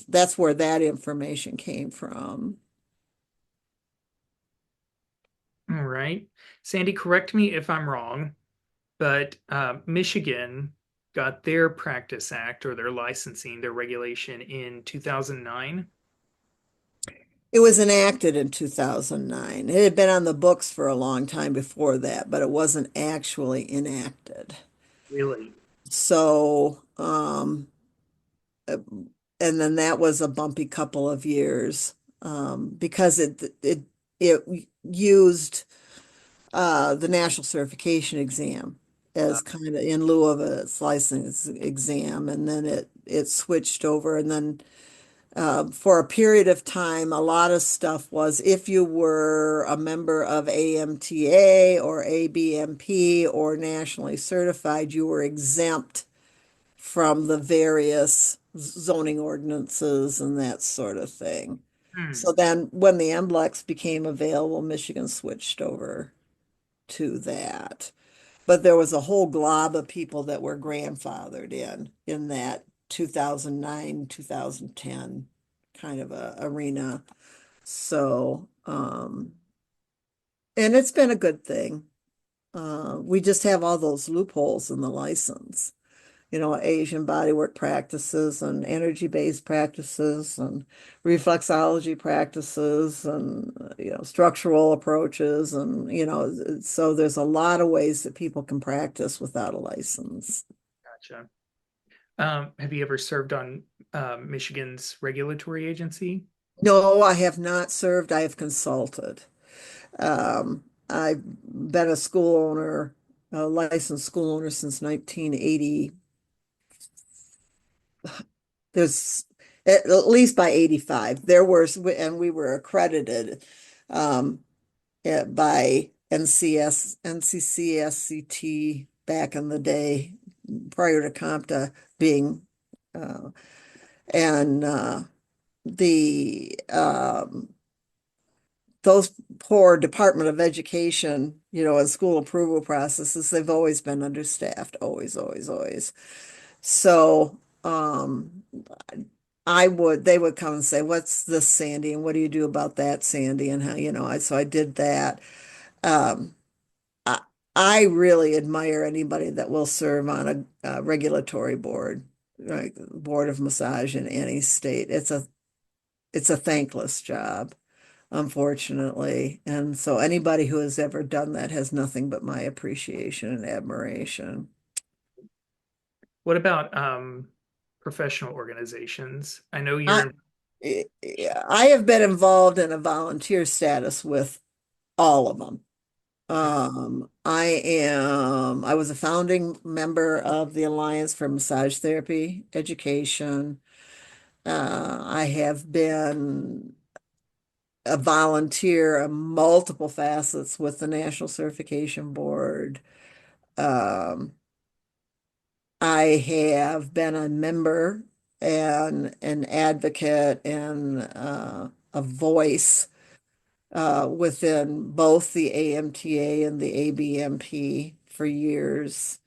that's where that information came from. All right. Sandy, correct me if I'm wrong, but Michigan got their Practice Act or their licensing, their regulation in 2009. It was enacted in 2009. It had been on the books for a long time before that, but it wasn't actually enacted. Really? So, and then that was a bumpy couple of years. because it used the national certification exam as kind of in lieu of a license exam, and then it switched over, and then for a period of time, a lot of stuff was if you were a member of AMTA or ABMP or nationally certified, you were exempt from the various zoning ordinances and that sort of thing. Hmm. So then when the MLEX became available, Michigan switched over to that. But there was a whole glob of people that were grandfathered in that 2009, 2010 kind of a arena. So, and it's been a good thing. We just have all those loopholes in the license. Asian bodywork practices and energy-based practices and reflexology practices and, structural approaches. And, so there's a lot of ways that people can practice without a license. Gotcha. Have you ever served on Michigan's regulatory agency? No, I have not served. I have consulted. I've been a school owner, a licensed school owner since 1980. There's at least by 85. There were, and we were accredited by NCCSCT back in the day, prior to CompTIA being, and the those poor Department of Education, and school approval processes, they've always been understaffed, always, always, always. So, they would come and say, "What's this, Sandy? And what do you do about that, Sandy?" And how, so I did that. Um, I, I really admire anybody that will serve on a regulatory board, like board of massage in any state. It's a thankless job, unfortunately. And so anybody who has ever done that has nothing but my appreciation and admiration. What about professional organizations? I know I you're. I have been involved in a volunteer status with all of them. I was a founding member of the Alliance for Massage Therapy Education. I have been a volunteer of multiple facets with the National Certification Board. Um, I have been a member and an advocate and a voice within both the AMTA and the ABMP for years.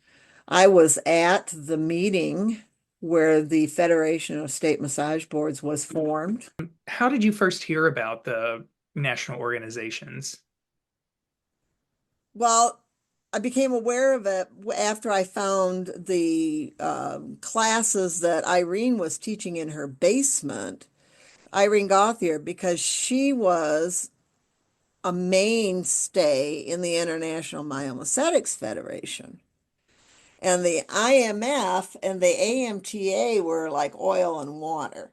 I was at the meeting where the Federation of State Massage Boards was formed. How did you first hear about the national organizations? Well, I became aware of it after I found the classes that Irene was teaching in her basement, Irene Gauthier, because she was a mainstay in the International Myomasetics Federation. And the IMF and the AMTA were like oil and water.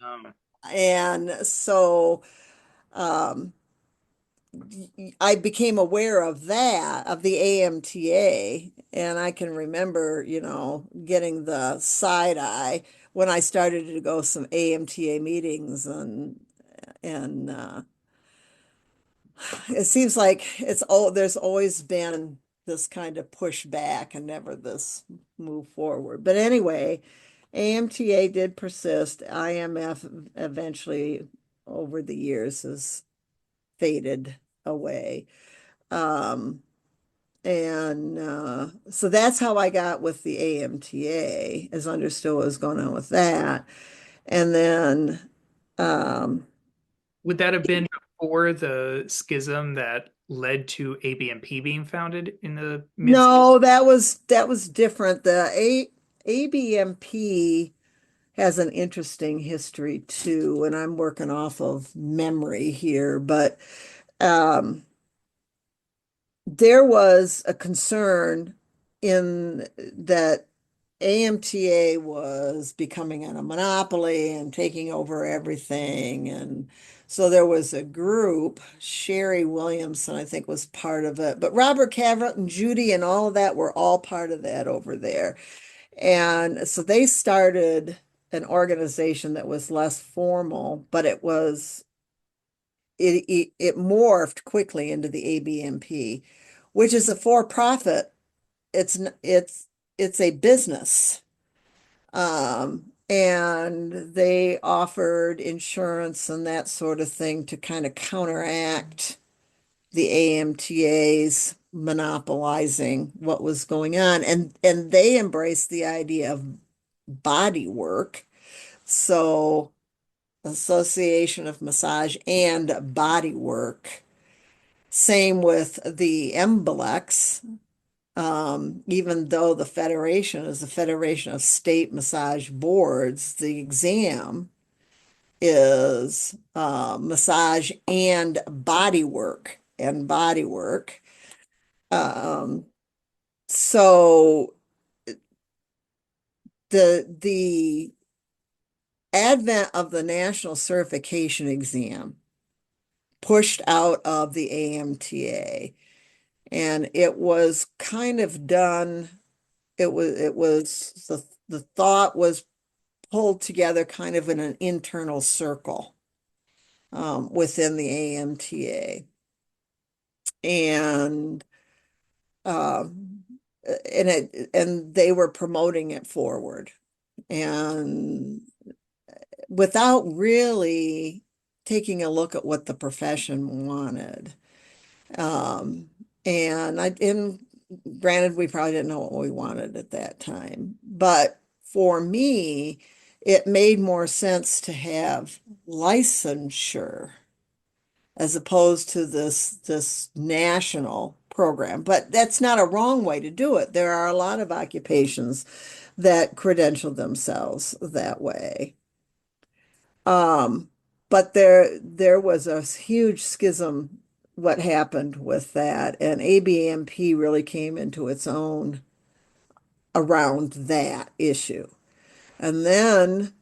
Um, And so um, I became aware of that, of the AMTA, and I can remember, getting the side eye when I started to go some AMTA meetings, and it seems like there's always been this kind of pushback and never this move forward. But anyway, AMTA did persist. IMF eventually over the years has faded away. Um, and so that's how I got with the AMTA, as understood what was going on with that. And then, um, would that have been before the schism that led to ABMP being founded in the mid? no, that was different. ABMP has an interesting history too, and I'm working off of memory here, but um, there was a concern in that AMTA was becoming a monopoly and taking over everything. And So there was a group, Sherry Williamson, I think, was part of it, but Robert Cavett and Judy and all of that were all part of that over there. And so they started an organization that was less formal, but it morphed quickly into the ABMP, which is a for-profit. It's a business. And they offered insurance and that sort of thing to kind of counteract the AMTA's monopolizing what was going on. And they embraced the idea of body work. So Association of Massage and Body Work. Same with the MBLEX, even though the federation is the Federation of State Massage Boards, the exam is massage and body work Um, so the advent of the national certification exam pushed out of the AMTA, and it was kind of done. It was the thought was pulled together kind of in an internal circle within the AMTA, and um, and they were promoting it forward, and without really taking a look at what the profession wanted. Um, and granted, we probably didn't know what we wanted at that time, but for me, it made more sense to have licensure as opposed to this national program. But that's not a wrong way to do it. There are a lot of occupations that credential themselves that way. Um, but there was a huge schism what happened with that, and ABMP really came into its own around that issue. And then,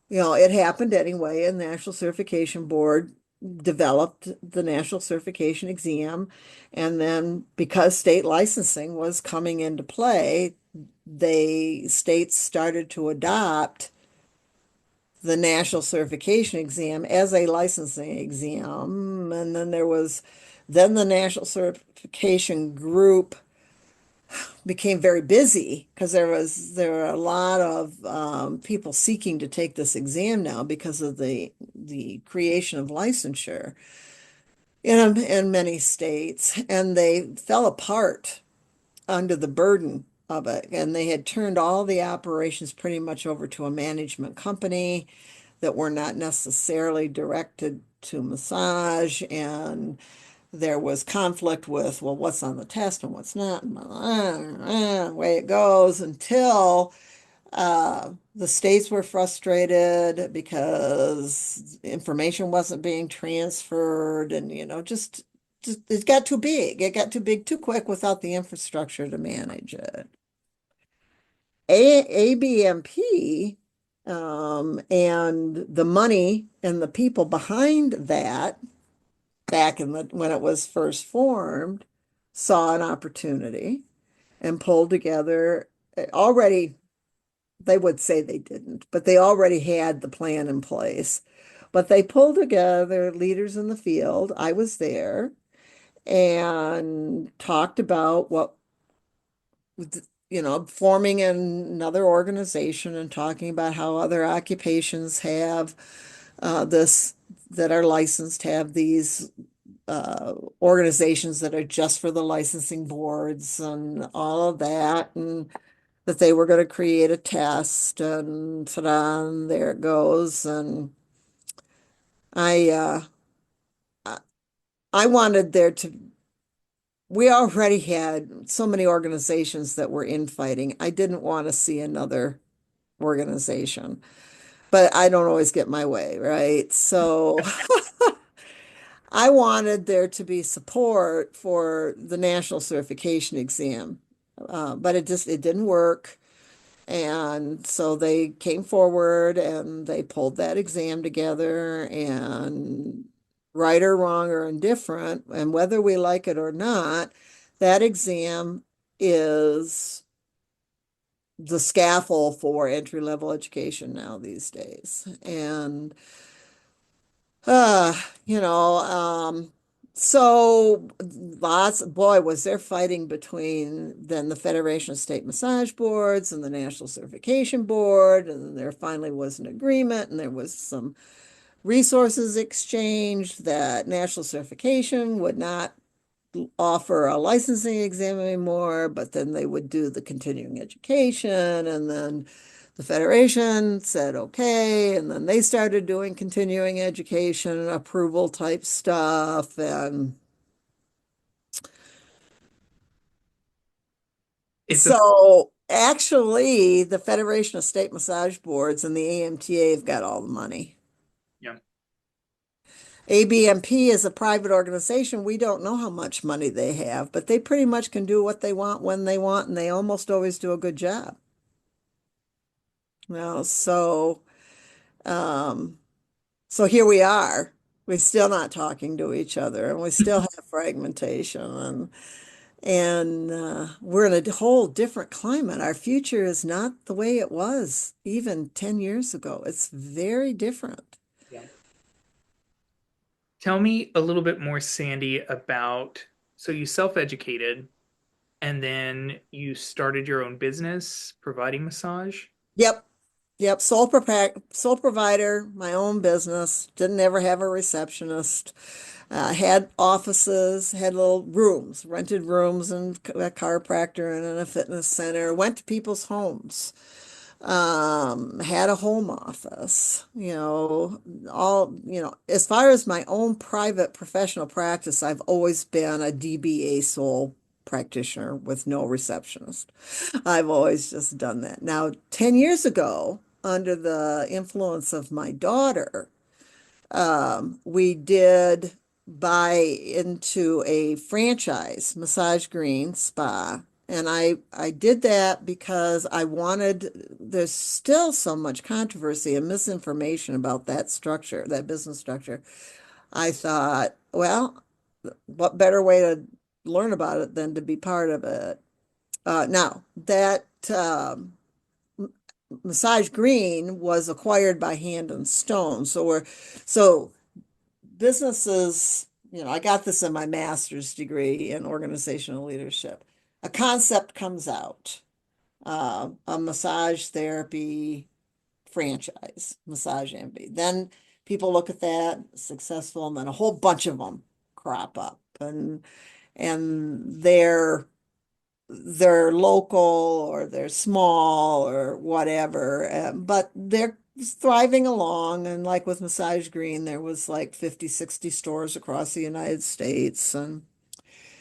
it happened anyway, and the National Certification Board developed the National Certification Exam. And then because state licensing was coming into play, states started to adopt the National Certification Exam as a licensing exam. And then the National Certification Group became very busy because there were a lot of people seeking to take this exam now because of the creation of licensure in many states, and they fell apart under the burden of it. And they had turned all the operations pretty much over to a management company that were not necessarily directed to massage, and there was conflict with, well, what's on the test and what's not, and way it goes until the states were frustrated because information wasn't being transferred, and just it got too big. It got too big too quick without the infrastructure to manage it. ABMP and the money and the people behind that back when it was first formed saw an opportunity and pulled together already. They would say they didn't, but they already had the plan in place. But they pulled together leaders in the field. I was there and talked about forming another organization and talking about how other occupations have this that are licensed have these organizations that are just for the licensing boards and all of that, and that they were going to create a test, and ta-da, and there it goes. And I uh I wanted there to we already had so many organizations that were infighting. I didn't want to see another organization, but I don't always get my way, right? So I wanted there to be support for the national certification exam, but it didn't work. And so they came forward and they pulled that exam together, and right or wrong or indifferent, and whether we like it or not, that exam is the scaffold for entry-level education now these days. And uh, you know, so boy, was there fighting between then the Federation of State Massage Boards and the National Certification Board, and then there finally was an agreement, and there was some resources exchanged that National Certification would not offer a licensing exam anymore, but then they would do the continuing education, and then the Federation said okay, and then they started doing continuing education approval type stuff. And It's a so actually, the Federation of State Massage Boards and the AMTA have got all the money. yeah. ABMP is a private organization. We don't know how much money they have, but they pretty much can do what they want when they want, and they almost always do a good job. So um, so here we are. We're still not talking to each other, and we still have fragmentation, and we're in a whole different climate. Our future is not the way it was even 10 years ago. It's very different. Yeah. Tell me a little bit more, Sandy, about so you self-educated and then you started your own business providing massage. Yep. Yep, sole provider, my own business, didn't ever have a receptionist. Had offices, had little rooms, rented rooms and a chiropractor and in a fitness center, went to people's homes. Had a home office, as far as my own private professional practice, I've always been a DBA sole practitioner with no receptionist. I've always just done that. Now, 10 years ago, under the influence of my daughter, we did buy into a franchise, Massage Green Spa. And I did that because there's still so much controversy and misinformation about that structure, that business structure. I thought, well, what better way to learn about it than to be part of it? Now, that Massage Green was acquired by Hand and Stone. So businesses, I got this in my master's degree in organizational leadership. A concept comes out, a massage therapy franchise, Massage Envy. Then people look at that, successful, and then a whole bunch of them crop up, and they're local or they're small or whatever, but they're thriving along. And like with Massage Green, there was like 50, 60 stores across the United States. And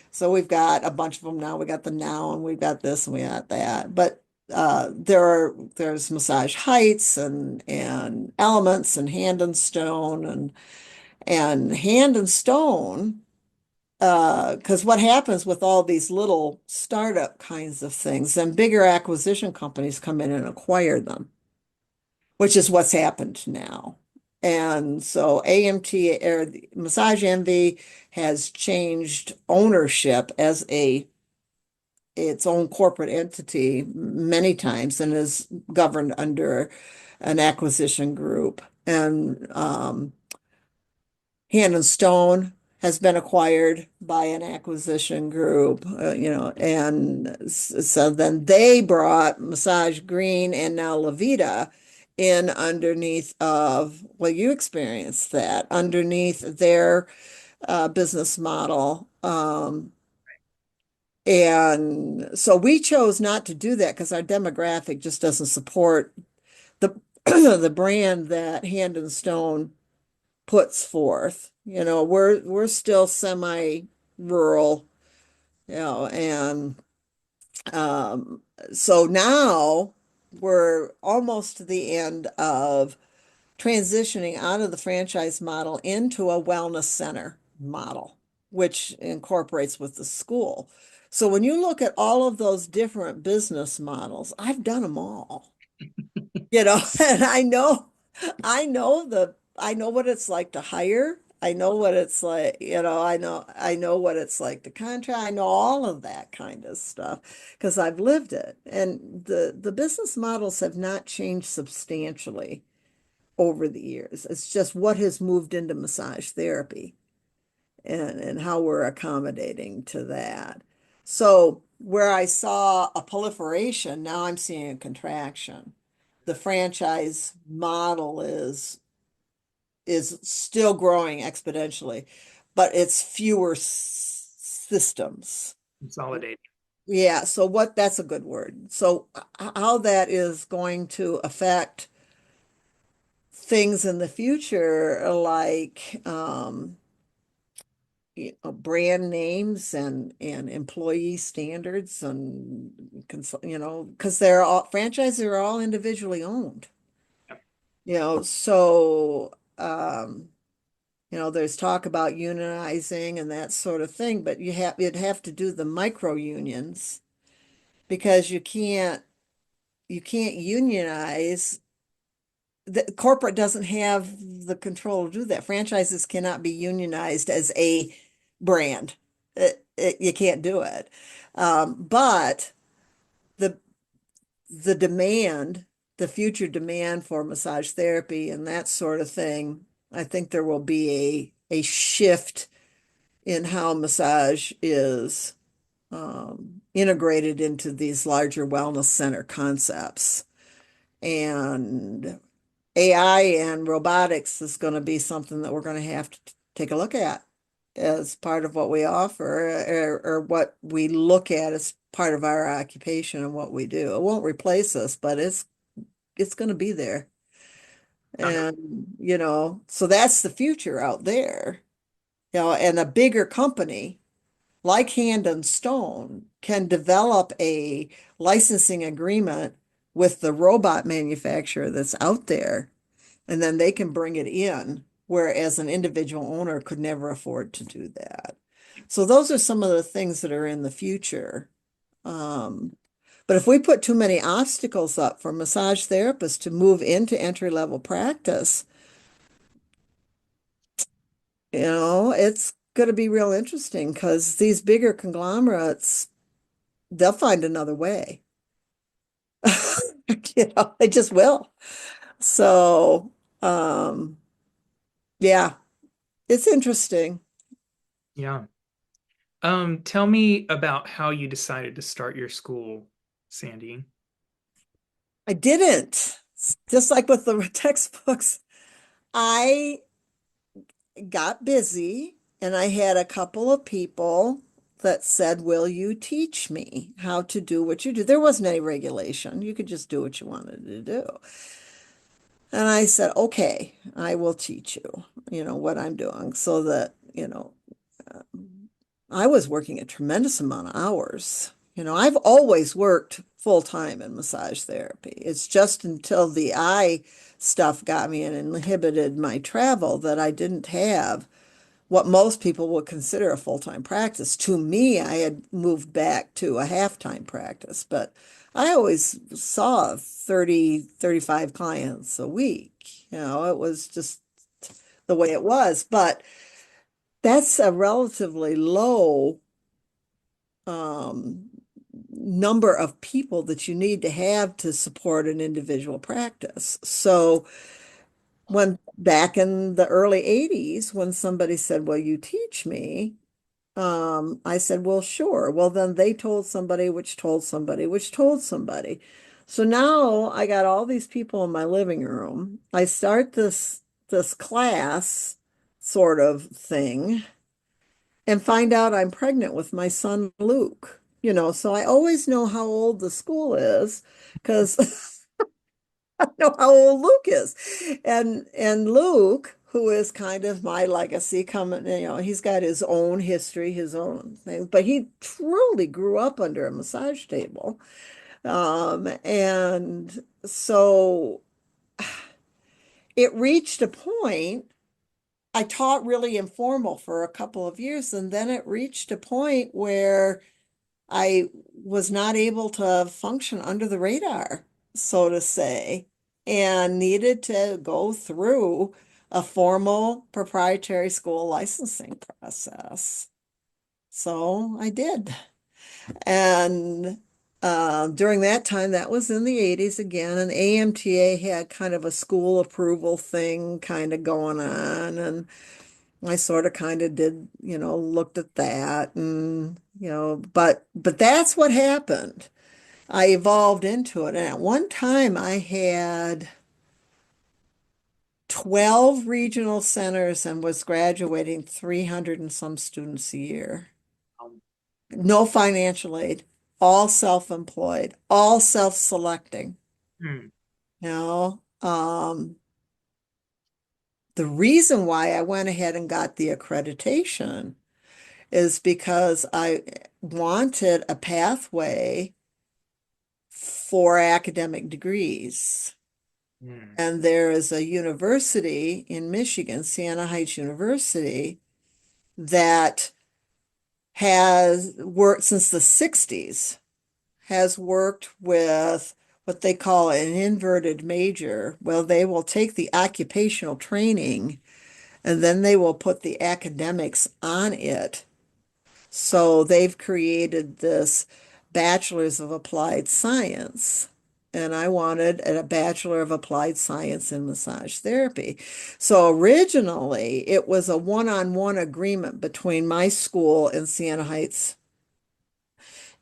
so we've got a bunch of them now. We got the Now, and we've got this and we got that. But there's Massage Heights and Elements and Hand and Stone, and Hand and Stone, because what happens with all these little startup kinds of things, then bigger acquisition companies come in and acquire them, which is what's happened now. And so AMT, or Massage Envy, has changed ownership as its own corporate entity many times, and is governed under an acquisition group. And Hand and Stone has been acquired by an acquisition group, and so then they brought Massage Green and now Levita in underneath of, well, you experienced that, underneath their business model. And so we chose not to do that because our demographic just doesn't support the the brand that Hand and Stone puts forth. We're still semi-rural, and um, so now we're almost to the end of transitioning out of the franchise model into a wellness center model, which incorporates with the school. So when you look at all of those different business models, I've done them all, and I know what it's like to hire. I know what it's like, I know what it's like to contract. I know all of that kind of stuff because I've lived it. And the business models have not changed substantially over the years. It's just what has moved into massage therapy and how we're accommodating to that. So where I saw a proliferation, now I'm seeing a contraction. The franchise model is still growing exponentially, but it's fewer systems. Consolidating. Yeah, so what that's a good word. So how that is going to affect things in the future, like brand names and employee standards and because they're all franchises are all individually owned. Yep. So there's talk about unionizing and that sort of thing, but you'd have to do the micro unions because you can't unionize. The corporate doesn't have the control to do that. Franchises cannot be unionized as a brand. You can't do it. But the the demand, the future demand for massage therapy and that sort of thing, I think there will be a shift in how massage is integrated into these larger wellness center concepts. And AI and robotics is going to be something that we're going to have to take a look at as part of what we offer or what we look at as part of our occupation and what we do. It won't replace us, but it's going to be there. And, so that's the future out there. And a bigger company like Hand and Stone can develop a licensing agreement with the robot manufacturer that's out there, and then they can bring it in, whereas an individual owner could never afford to do that. So those are some of the things that are in the future. Um, but if we put too many obstacles up for massage therapists to move into entry-level practice, it's going to be real interesting because these bigger conglomerates, they'll find another way. They just will. So, yeah, it's interesting. Yeah. Tell me about how you decided to start your school, Sandy. I didn't. Just like with the textbooks, I got busy and I had a couple of people that said, "Will you teach me how to do what you do?" There wasn't any regulation. You could just do what you wanted to do. And I said, "Okay, I will teach you, what I'm doing." So that, I was working a tremendous amount of hours. I've always worked full time in massage therapy. It's just until the eye stuff got me and inhibited my travel that I didn't have what most people would consider a full-time practice. To me, I had moved back to a half-time practice, but I always saw 30, 35 clients a week. It was just the way it was. But that's a relatively low um, number of people that you need to have to support an individual practice. So when back in the early 80s, when somebody said, "Will you teach me?" I said, "Well, sure." Well, then they told somebody, which told somebody, which told somebody. So now I got all these people in my living room. I start this class sort of thing and find out I'm pregnant with my son Luke. So I always know how old the school is because I know how old Luke is. And Luke, who is kind of my legacy coming, he's got his own history, his own thing, but he truly grew up under a massage table. And so it reached a point. I taught really informal for a couple of years, and then it reached a point where I was not able to function under the radar, so to say, and needed to go through a formal proprietary school licensing process. So I did. And during that time, that was in the 80s again, and AMTA had kind of a school approval thing kind of going on. And I sort of kind of did, looked at that and, but that's what happened. I evolved into it. And at one time I had 12 regional centers and was graduating 300 and some students a year. Um, No financial aid, all self-employed, all self-selecting. hmm, You know, the reason why I went ahead and got the accreditation is because I wanted a pathway for academic degrees. hmm, And there is a university in Michigan, Siena Heights University, that has worked since the 60s, has worked with what they call an inverted major. Well, they will take the occupational training and then they will put the academics on it. So they've created this Bachelor's of Applied Science. And I wanted a Bachelor of Applied Science in Massage Therapy. So originally, it was a one-on-one agreement between my school and Siena Heights.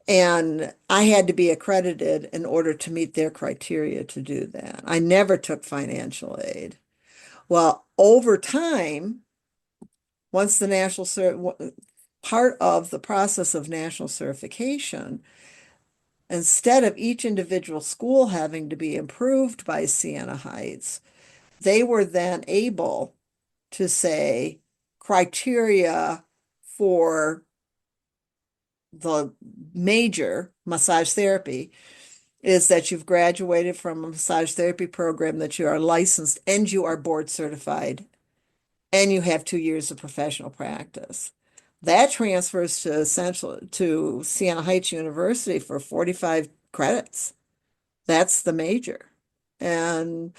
And I had to be accredited in order to meet their criteria to do that. I never took financial aid. Well, over time, once the part of the process of national certification, instead of each individual school having to be improved by Siena Heights, they were then able to say criteria for the major massage therapy is that you've graduated from a massage therapy program, that you are licensed and you are board certified and you have 2 years of professional practice. That transfers to Siena Heights University for 45 credits. That's the major. And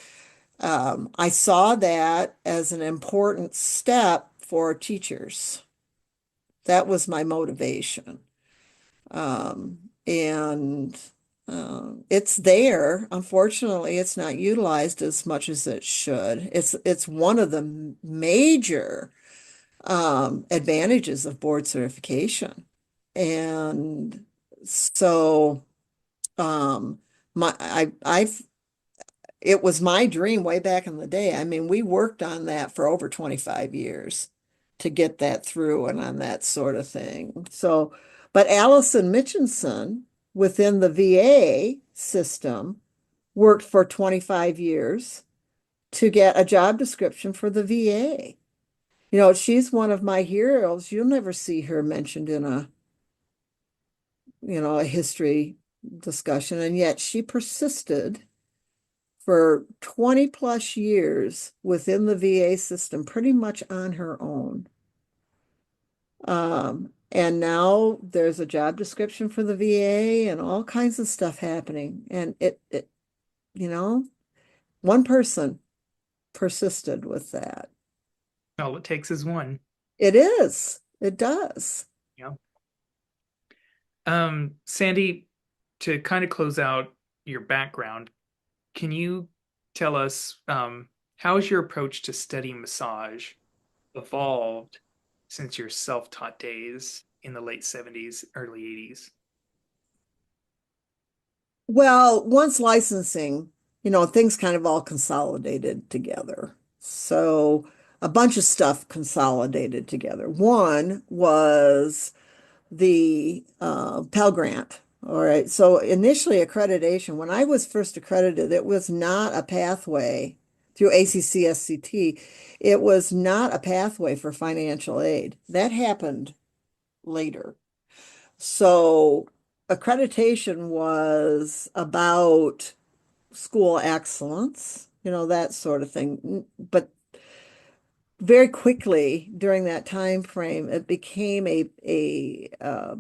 I saw that as an important step for teachers. That was my motivation. And it's there. Unfortunately, it's not utilized as much as it should. It's one of the major advantages of board certification. And so my I've it was my dream way back in the day. I mean, we worked on that for over 25 years to get that through and on that sort of thing. So, but Allison Mitchinson within the VA system worked for 25 years to get a job description for the VA. She's one of my heroes. You'll never see her mentioned in a history discussion, and yet she persisted for 20 plus years within the VA system, pretty much on her own. And now there's a job description for the VA and all kinds of stuff happening. And you know, one person persisted with that. all it takes is one. It is. It does. Yeah. Sandy, to kind of close out your background, can you tell us how has your approach to studying massage evolved since your self-taught days in the late 70s, early 80s? Well, once licensing, things kind of all consolidated together. So a bunch of stuff consolidated together. One was the Pell Grant. All right. So initially accreditation, when I was first accredited, it was not a pathway through ACCSCT. It was not a pathway for financial aid. That happened later. So accreditation was about school excellence, that sort of thing. But very quickly during that time frame, it became a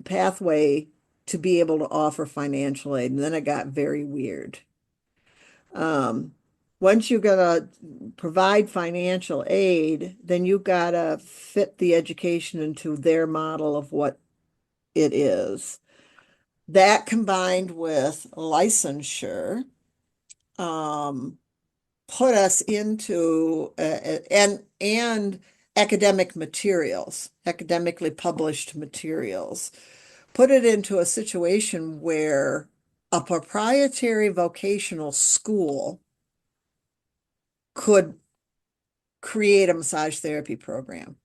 pathway to be able to offer financial aid. And then it got very weird. Um, Once you gotta provide financial aid, then you gotta fit the education into their model of what it is. That combined with licensure, um, put us into and academic materials, academically published materials, put it into a situation where a proprietary vocational school could create a massage therapy program.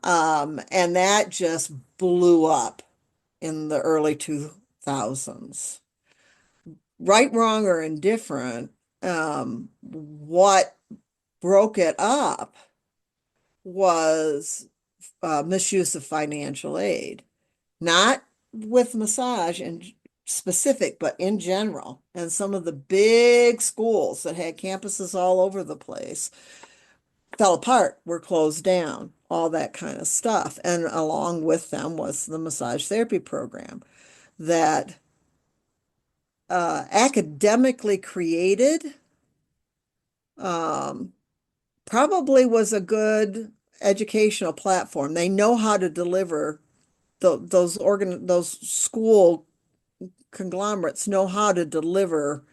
And that just blew up in the early 2000s. Right, wrong, or indifferent, what broke it up was misuse of financial aid, not with massage and specific, but in general. And some of the big schools that had campuses all over the place fell apart, were closed down, all that kind of stuff. And along with them was the massage therapy program that academically created, um, probably was a good educational platform. They know how to deliver those school conglomerates know how to deliver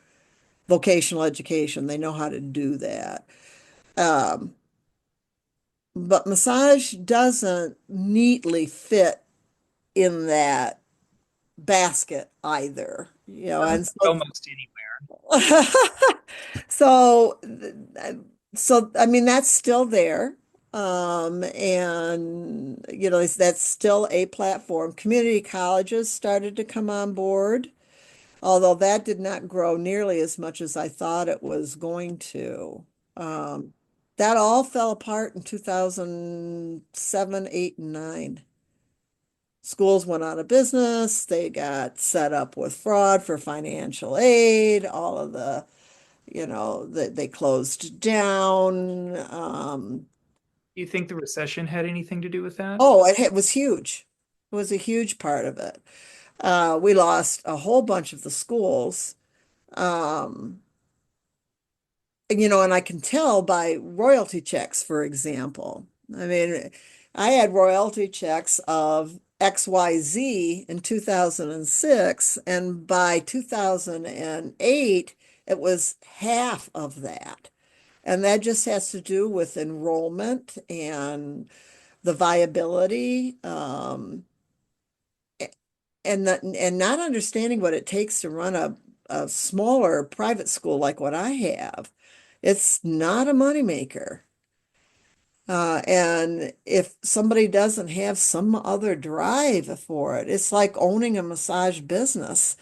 vocational education. They know how to do that. Um, but massage doesn't neatly fit in that basket either, Doesn't and go so most anywhere. so so I mean that's still there. And that's still a platform. Community colleges started to come on board, although that did not grow nearly as much as I thought it was going to. Um, that all fell apart in 2007, 8, and 9. Schools went out of business. They got set up with fraud for financial aid. All of they closed down. Do you think the recession had anything to do with that? Oh, it was huge. It was a huge part of it. We lost a whole bunch of the schools. Um, and I can tell by royalty checks, for example. I mean, I had royalty checks of XYZ in 2006, and by 2008, it was half of that. And that just has to do with enrollment and the viability, and not understanding what it takes to run a smaller private school like what I have. It's not a moneymaker. And if somebody doesn't have some other drive for it, it's like owning a massage business.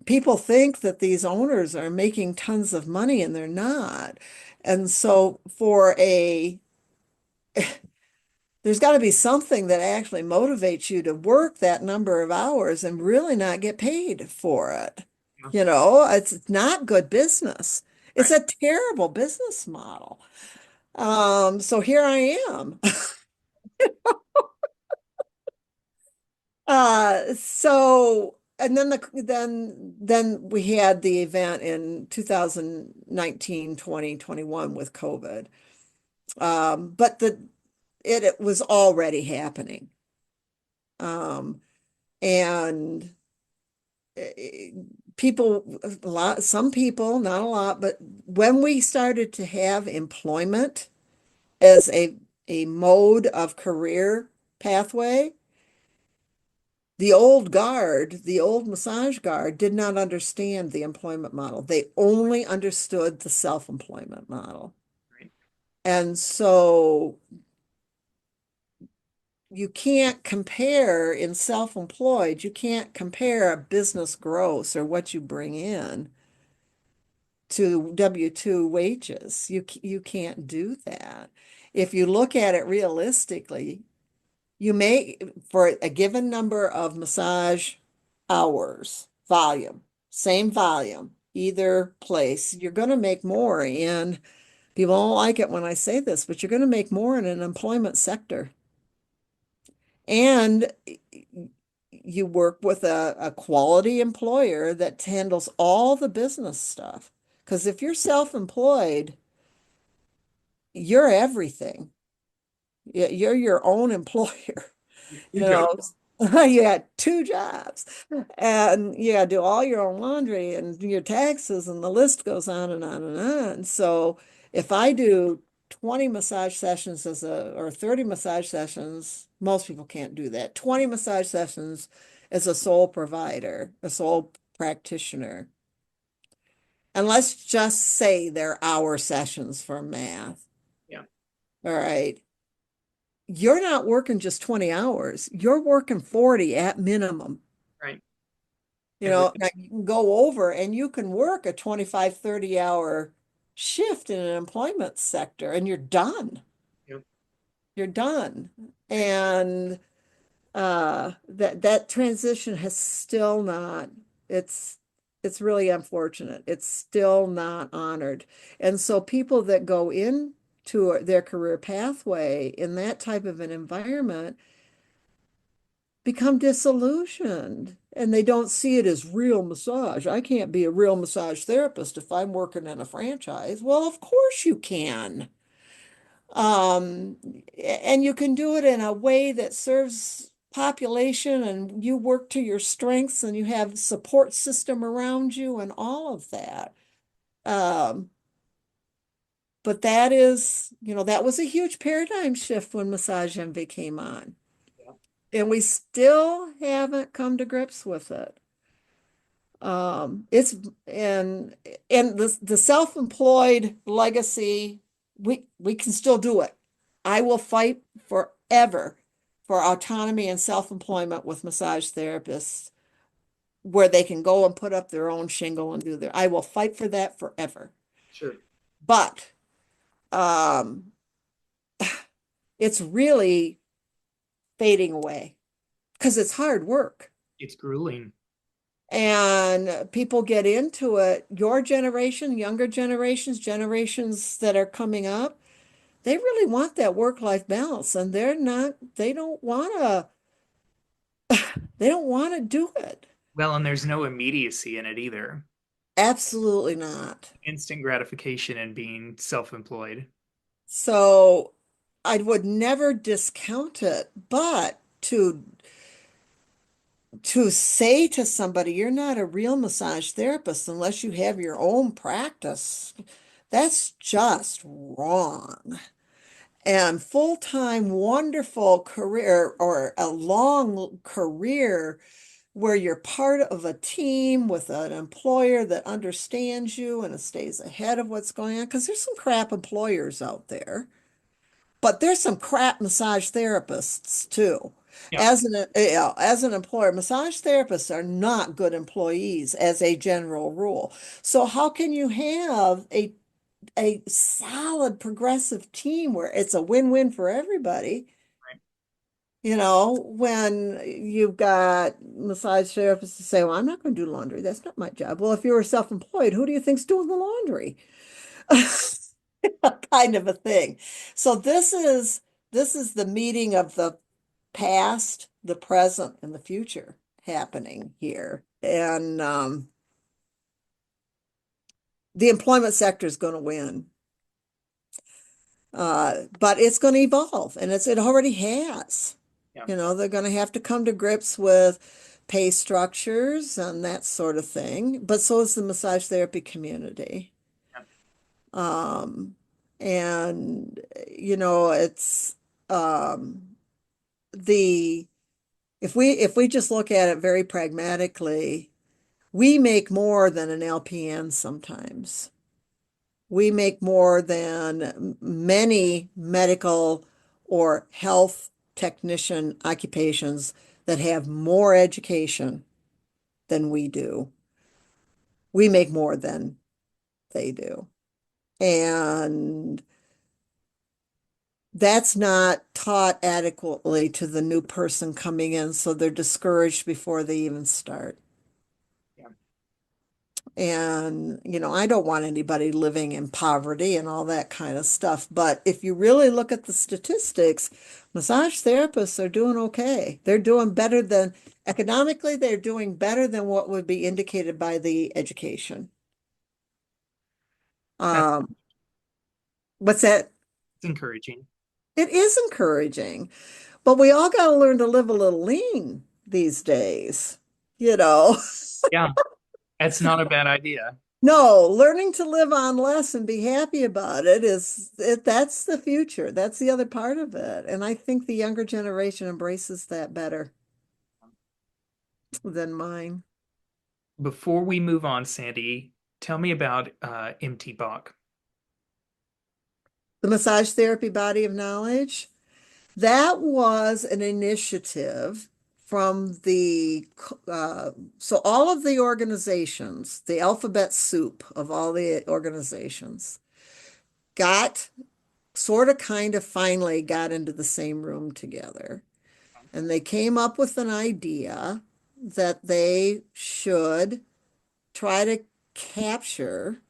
People think that these owners are making tons of money and they're not. And so there's got to be something that actually motivates you to work that number of hours and really not get paid for it. Yeah. It's not good business. It's Right. a terrible business model. So here I am. And then we had the event in 2019, 2021 with COVID. But it was already happening. Um, and people, some people, not a lot, but when we started to have employment as a mode of career pathway, the old massage guard did not understand the employment model. They only understood the self-employment model. Right. And so you can't compare in self-employed, you can't compare a business gross or what you bring in to W-2 wages. You can't do that. If you look at it realistically, you may, for a given number of massage hours, same volume, either place, you're going to make more in, people don't like it when I say this, but you're going to make more in an employment sector. And you work with a quality employer that handles all the business stuff. Because if you're self-employed, you're everything. You're your own employer. You Two know, jobs. you got two jobs and you got to do all your own laundry and your taxes, and the list goes on and on and on. So if I do 20 massage sessions or 30 massage sessions, most people can't do that. 20 massage sessions as a sole provider, a sole practitioner. And let's just say they're hour sessions for math. Yeah. All right. You're not working just 20 hours. You're working 40 at minimum. Right. You Every know, now you can go over and you can work a 25, 30-hour shift in an employment sector and you're done. Yep. You're done. And that transition has still not, it's it's really unfortunate. It's still not honored. And so people that go into their career pathway in that type of an environment become disillusioned and they don't see it as real massage. I can't be a real massage therapist if I'm working in a franchise. Well, of course you can. Um, and you can do it in a way that serves population and you work to your strengths and you have support system around you and all of that. Um, but that is, that was a huge paradigm shift when Massage Envy came on. Yeah. And we still haven't come to grips with it. It's and the self-employed legacy, we can still do it. I will fight forever for autonomy and self-employment with massage therapists where they can go and put up their own shingle and I will fight for that forever. Sure. But um, it's really fading away because it's hard work. It's grueling. And people get into it. Your generation, younger generations that are coming up, they really want that work-life balance, and they don't want to do it. Well, and there's no immediacy in it either. Absolutely not. Instant gratification in being self-employed. So I would never discount it, but to say to somebody, you're not a real massage therapist unless you have your own practice, that's just wrong. And full-time, wonderful career or a long career where you're part of a team with an employer that understands you and stays ahead of what's going on, because there's some crap employers out there. But there's some crap massage therapists too. Yeah. As an employer, massage therapists are not good employees as a general rule. So how can you have a solid progressive team where it's a win-win for everybody? Right. When you've got massage therapists to say, well, I'm not going to do laundry. That's not my job. Well, if you were self-employed, who do you think's doing the laundry? Kind of a thing. So this is the meeting of the past, the present, and the future happening here. And the employment sector is going to win. But it's going to evolve, and it already has. Yeah. They're going to have to come to grips with pay structures and that sort of thing. But so is the massage therapy community. Yeah. And it's the if we just look at it very pragmatically, we make more than an LPN sometimes. We make more than many medical or health technician occupations that have more education than we do. We make more than they do. And that's not taught adequately to the new person coming in, so they're discouraged before they even start. Yeah. And, I don't want anybody living in poverty and all that kind of stuff. But if you really look at the statistics, massage therapists are doing okay. They're doing better than, economically, they're doing better than what would be indicated by the education. That's Um, what's that? encouraging. It is encouraging, but we all got to learn to live a little lean these days, you know. Yeah, that's not a bad idea. No, learning to live on less and be happy about that's the future. That's the other part of it. And I think the younger generation embraces that better than mine. Before we move on, Sandy, tell me about MT Bach. The massage therapy body of knowledge, that was an initiative from so all of the organizations, the alphabet soup of all the organizations, got sort of kind of finally got into the same room together. And they came up with an idea that they should try to capture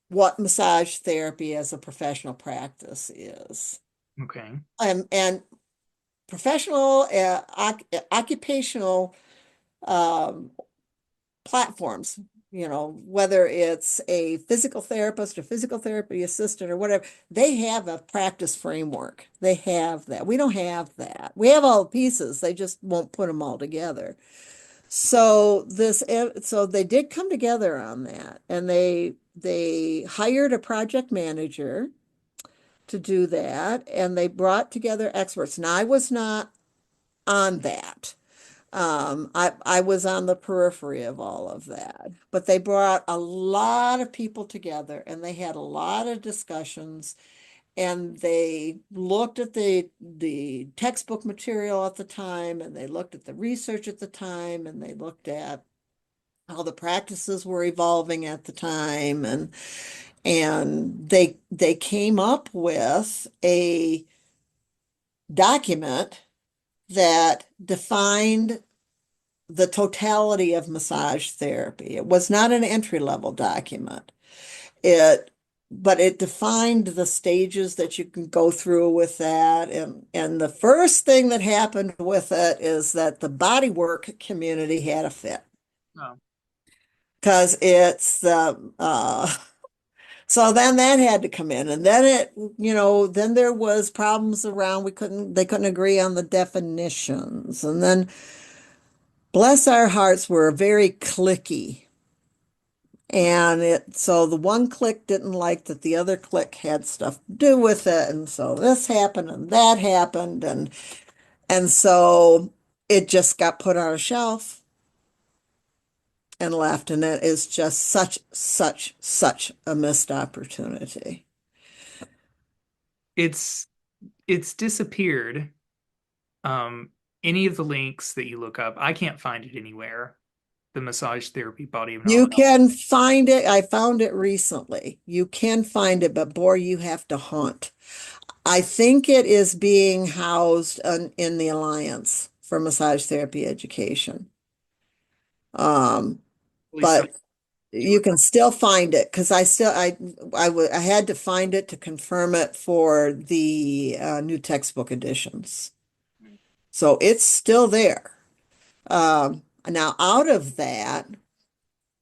what massage therapy as a professional practice is. Okay. And professional, occupational um, platforms, whether it's a physical therapist or physical therapy assistant or whatever, they have a practice framework. They have that. We don't have that. We have all the pieces. They just won't put them all together. So they did come together on that, and they hired a project manager to do that, and they brought together experts. Now, I was not on that. I was on the periphery of all of that, but they brought a lot of people together and they had a lot of discussions, and they looked at the textbook material at the time, and they looked at the research at the time, and they looked at how the practices were evolving at the time, and they came up with a document that defined the totality of massage therapy. It was not an entry level document. It, but it defined the stages that you can go through with that. And the first thing that happened with it is that the bodywork community had a fit Oh, because it's the, so then that had to come in, and then then there was problems around, they couldn't agree on the definitions. And then bless our hearts, were very clicky. And so the one clique didn't like that the other clique had stuff to do with it. And so this happened and that happened. And so it just got put on a shelf and left. And it is just such a missed opportunity. it's it's disappeared. Um, any of the links that you look up, I can't find it anywhere. The massage therapy body of You knowledge. can find it. I found it recently. You can find it, but boy, you have to hunt. I think it is being housed in the Alliance for Massage Therapy Education. Um, Really something but to you can still find it because I had to find it to confirm it for the new textbook editions. it. So it's still there. Now out of that,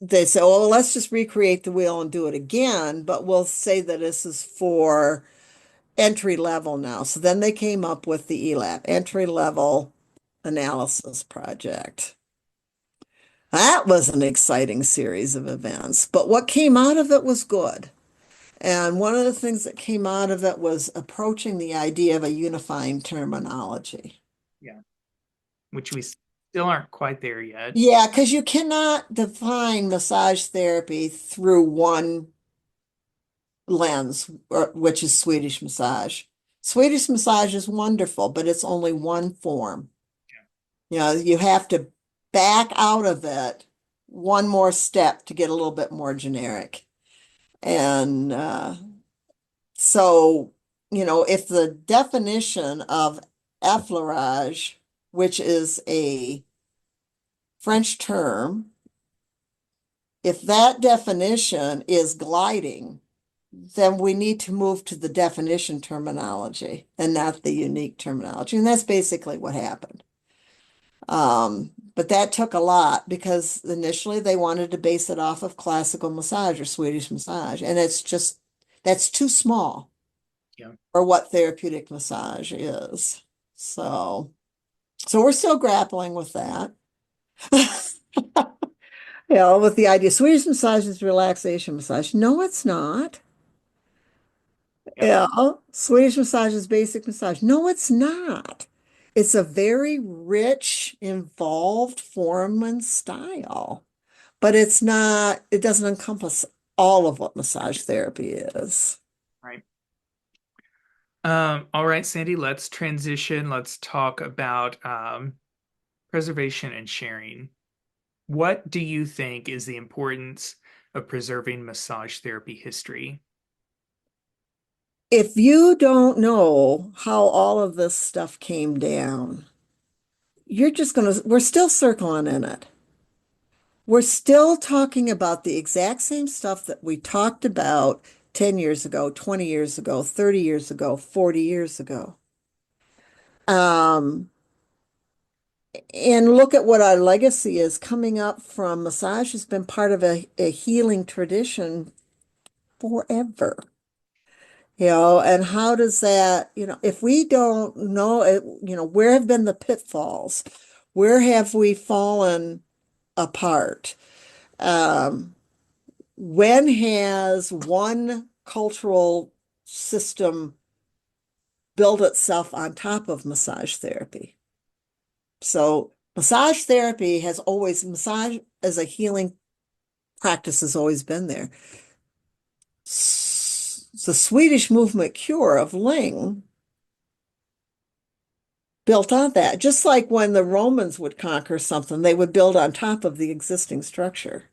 they say, "Oh, well, let's just recreate the wheel and do it again," but we'll say that this is for entry level now. So then they came up with the ELAP, entry level analysis project. That was an exciting series of events, but what came out of it was good. And one of the things that came out of it was approaching the idea of a unifying terminology. Yeah, which we still aren't quite there yet. Yeah, because you cannot define massage therapy through one lens, which is Swedish massage. Swedish massage is wonderful, but it's only one form. You have to back out of it one more step to get a little bit more generic. And so, if the definition of effleurage, which is a French term, If that definition is gliding, then we need to move to the definition terminology and not the unique terminology. And that's basically what happened. But that took a lot because initially they wanted to base it off of classical massage or Swedish massage. And it's just, that's too small Yeah. for what therapeutic massage is. So, so we're still grappling with that. With the idea Swedish massage is relaxation massage. No, it's not. Yep. Yeah, Swedish massage is basic massage. No, it's not. It's a very rich, involved form and style, but it's not, it doesn't encompass all of what massage therapy is. Right. All right, Sandy, let's transition. Let's talk about preservation and sharing. What do you think is the importance of preserving massage therapy history? If you don't know how all of this stuff came down, we're still circling in it. We're still talking about the exact same stuff that we talked about 10 years ago, 20 years ago, 30 years ago, 40 years ago. Um, and look at what our legacy is coming up from massage has been part of a healing tradition forever. And how does that, if we don't know it, where have been the pitfalls? Where have we fallen apart? Um, when has one cultural system built itself on top of massage therapy? So massage as a healing practice has always been there. The Swedish movement cure of Ling built on that. Just like when the Romans would conquer something, they would build on top of the existing structure.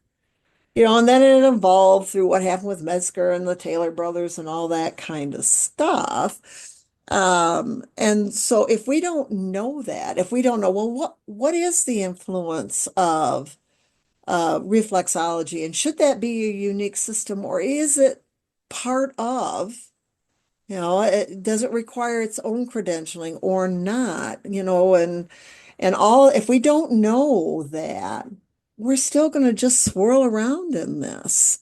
And then it evolved through what happened with Metzger and the Taylor brothers and all that kind of stuff. And so if we don't know that, if we don't know, well, what is the influence of reflexology, and should that be a unique system, or is it part of, does it require its own credentialing or not, and all, if we don't know that, we're still going to just swirl around in this.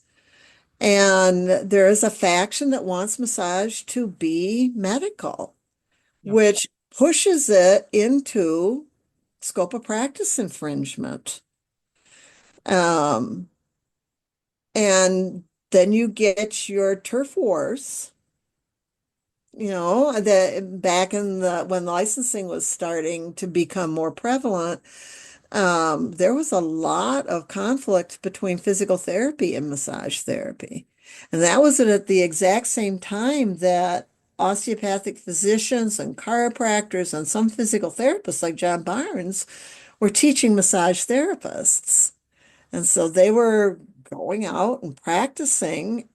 And there is a faction that wants massage to be medical, Yep. which pushes it into scope of practice infringement. Um, and then you get your turf wars, that back in the when licensing was starting to become more prevalent, there was a lot of conflict between physical therapy and massage therapy. And that was at the exact same time that osteopathic physicians and chiropractors and some physical therapists like John Barnes were teaching massage therapists. And so they were going out and practicing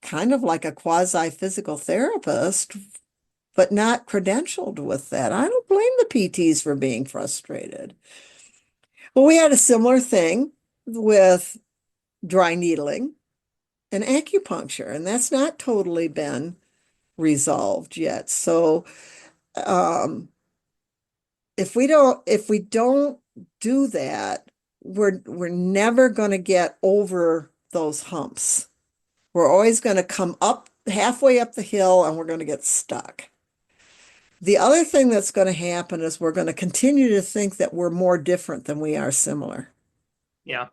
kind of like a quasi physical therapist, but not credentialed with that. I don't blame the PTs for being frustrated. Well, we had a similar thing with dry needling and acupuncture, and that's not totally been resolved yet. So, um, if we don't do that, we're never going to get over those humps. We're always going to come up halfway up the hill and we're going to get stuck. The other thing that's going to happen is we're going to continue to think that we're more different than we are similar. Yeah.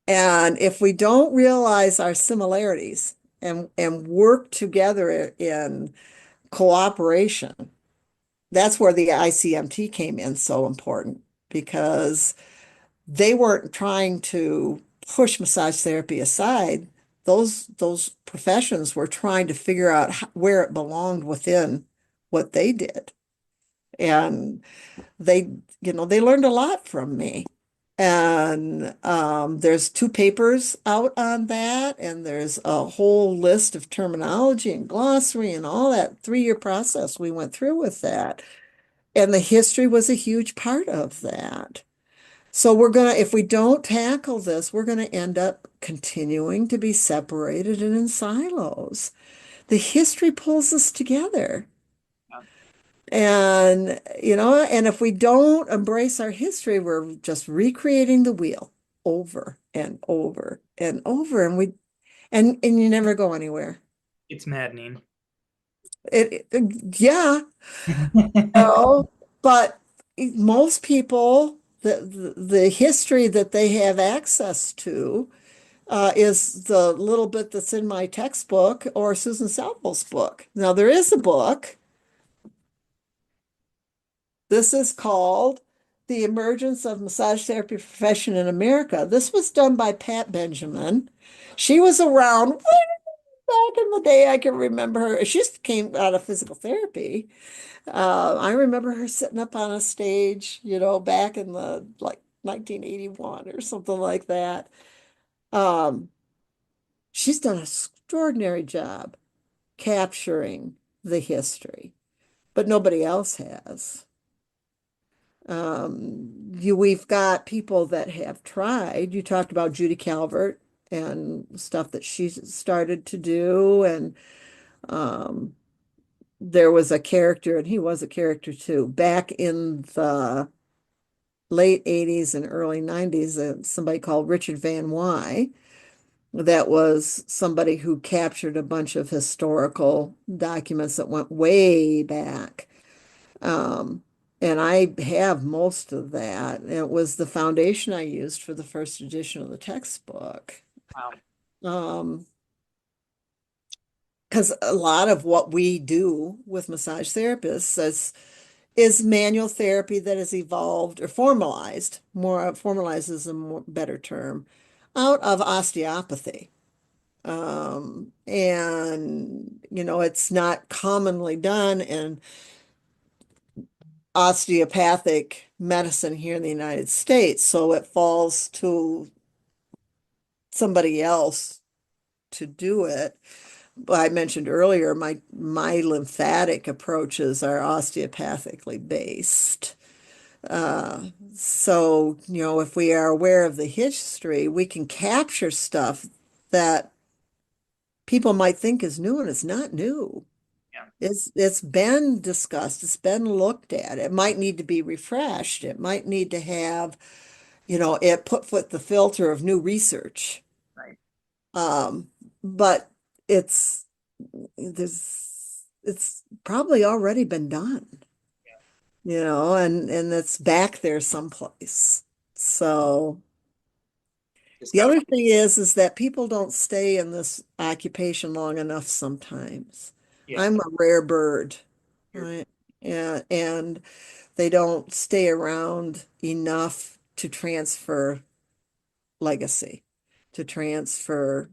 And if we don't realize our similarities and work together in cooperation, that's where the ICMT came in so important, because they weren't trying to push massage therapy aside. Those professions were trying to figure out where it belonged within what they did. And they learned a lot from me. And there's 2 papers out on that, and there's a whole list of terminology and glossary and all that 3-year process we went through with that. And the history was a huge part of that. So we're gonna, if we don't tackle this, we're gonna end up continuing to be separated and in silos. The history pulls us together. Yeah. And, and if we don't embrace our history, we're just recreating the wheel over and over and over. And you never go anywhere. It's maddening. Yeah, no, but most people, the history that they have access to is the little bit that's in my textbook or Susan Salvo's book. Now, there is a book. This is called The Emergence of Massage Therapy Profession in America. This was done by Pat Benjamin. She was around way back in the day. I can remember her. She just came out of physical therapy. I remember her sitting up on a stage, back in the like 1981 or something like that. Um, she's done an extraordinary job capturing the history, but nobody else has. We've got people that have tried. You talked about Judy Calvert and stuff that she started to do, and um, there was a character, and he was a character too, back in the late 80s and early 90s, somebody called Richard Van Wy. That was somebody who captured a bunch of historical documents that went way back. Um, and I have most of that. It was the foundation I used for the first edition of the textbook. Wow. Um, because a lot of what we do with massage therapists is manual therapy that has evolved or formalized, more formalized is a more better term, out of osteopathy. And it's not commonly done in osteopathic medicine here in the United States, so it falls to somebody else to do it. But I mentioned earlier, my lymphatic approaches are osteopathically based. So, if we are aware of the history, we can capture stuff that people might think is new and it's not new. Yeah. It's been discussed, it's been looked at. It might need to be refreshed. It might need to have, it put foot the filter of new research. Right. Um, but it's it's probably already been done, and it's back there someplace. So Just the gotta. other thing is that people don't stay in this occupation long enough sometimes. Yeah. I'm a rare bird, You're right? And they don't stay around enough to transfer legacy, to transfer.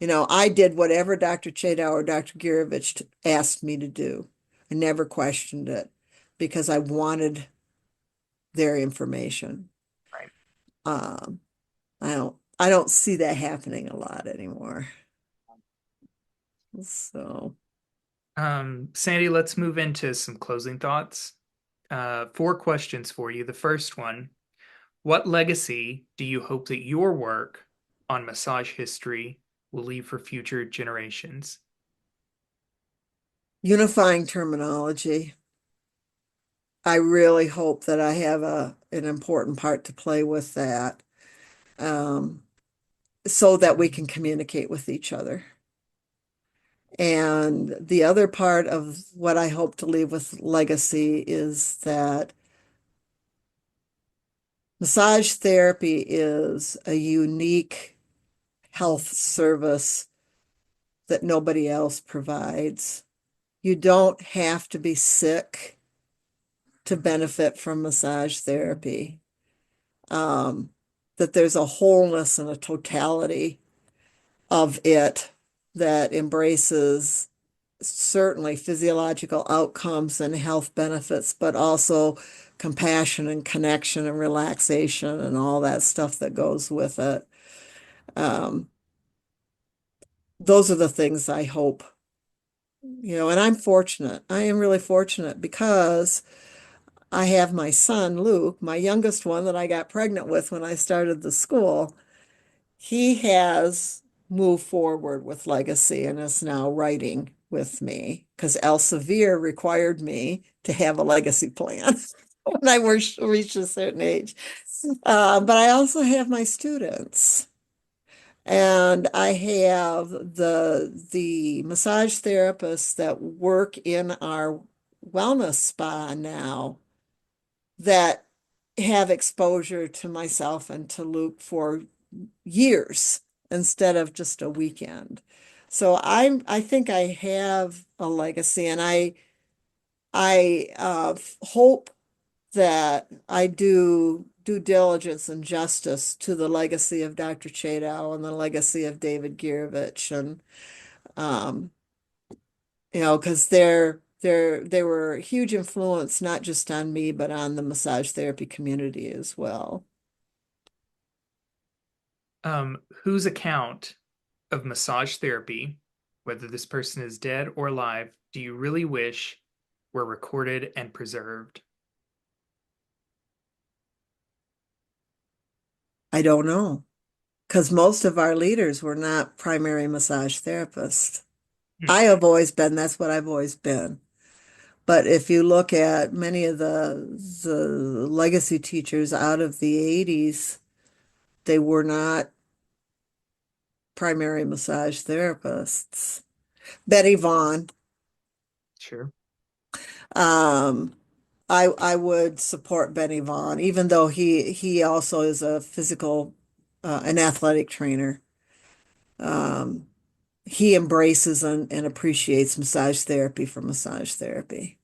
I did whatever Dr. Chadow or Dr. Girovich asked me to do. I never questioned it because I wanted their information. right. Um, I don't see that happening a lot anymore. So Sandy, let's move into some closing thoughts. Four questions for you. The first one, what legacy do you hope that your work on massage history will leave for future generations? unifying terminology. I really hope that I have an important part to play with that, um, so that we can communicate with each other. And the other part of what I hope to leave with legacy is that massage therapy is a unique health service that nobody else provides. You don't have to be sick to benefit from massage therapy. Um, that there's a wholeness and a totality of it that embraces certainly physiological outcomes and health benefits, but also compassion and connection and relaxation and all that stuff that goes with it. Um, those are the things I hope, and I'm fortunate. I am really fortunate because I have my son, Luke, my youngest one that I got pregnant with when I started the school. He has moved forward with legacy and is now writing with me because Elsevier required me to have a legacy plan when I reached a certain age. But I also have my students. And I have the massage therapists that work in our wellness spa now that have exposure to myself and to Luke for years instead of just a weekend. So I think I have a legacy, and I hope that I do due diligence and justice to the legacy of Dr. Chadow and the legacy of David Girovich, and um, because they were a huge influence not just on me but on the massage therapy community as well. Whose account of massage therapy, whether this person is dead or alive, do you really wish were recorded and preserved? I don't know because most of our leaders were not primary massage therapists. Hmm, I have always been, that's what I've always been. But if you look at many of the legacy teachers out of the 80s, they were not primary massage therapists. Betty Vaughn, sure. um, I would support Benny Vaughn, even though he also is a physical an athletic trainer. Um, he embraces and appreciates massage therapy for massage therapy,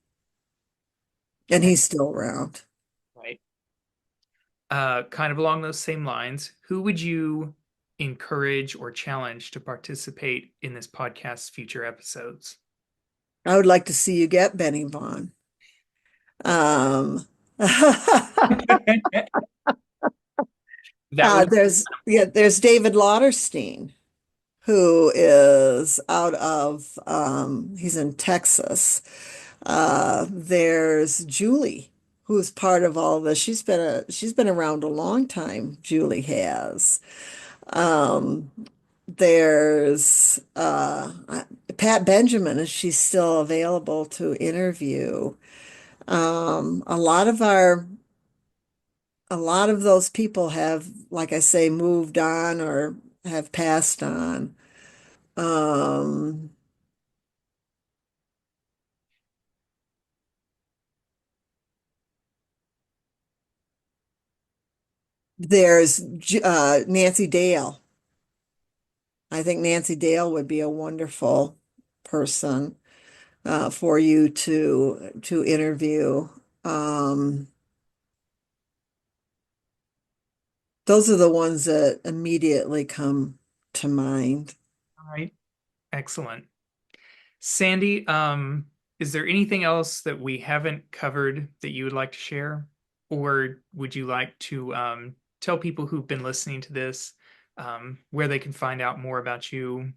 and Okay. he's still around. Right. Kind of along those same lines, who would you encourage or challenge to participate in this podcast's future episodes? I would like to see you get Benny Vaughn. Um, That would there's David Lauterstein, who is out of he's in Texas. There's Julie, who's part of all this. She's been around a long time, Julie has. Um, there's Pat Benjamin, if she's still available to interview. A lot of a lot of those people have, like I say, moved on or have passed on. Um, there's Nancy Dale. I think Nancy Dale would be a wonderful person for you to interview. Um, those are the ones that immediately come to mind. all right. Excellent. Sandy, is there anything else that we haven't covered that you would like to share? Or would you like to tell people who've been listening to this where they can find out more about you,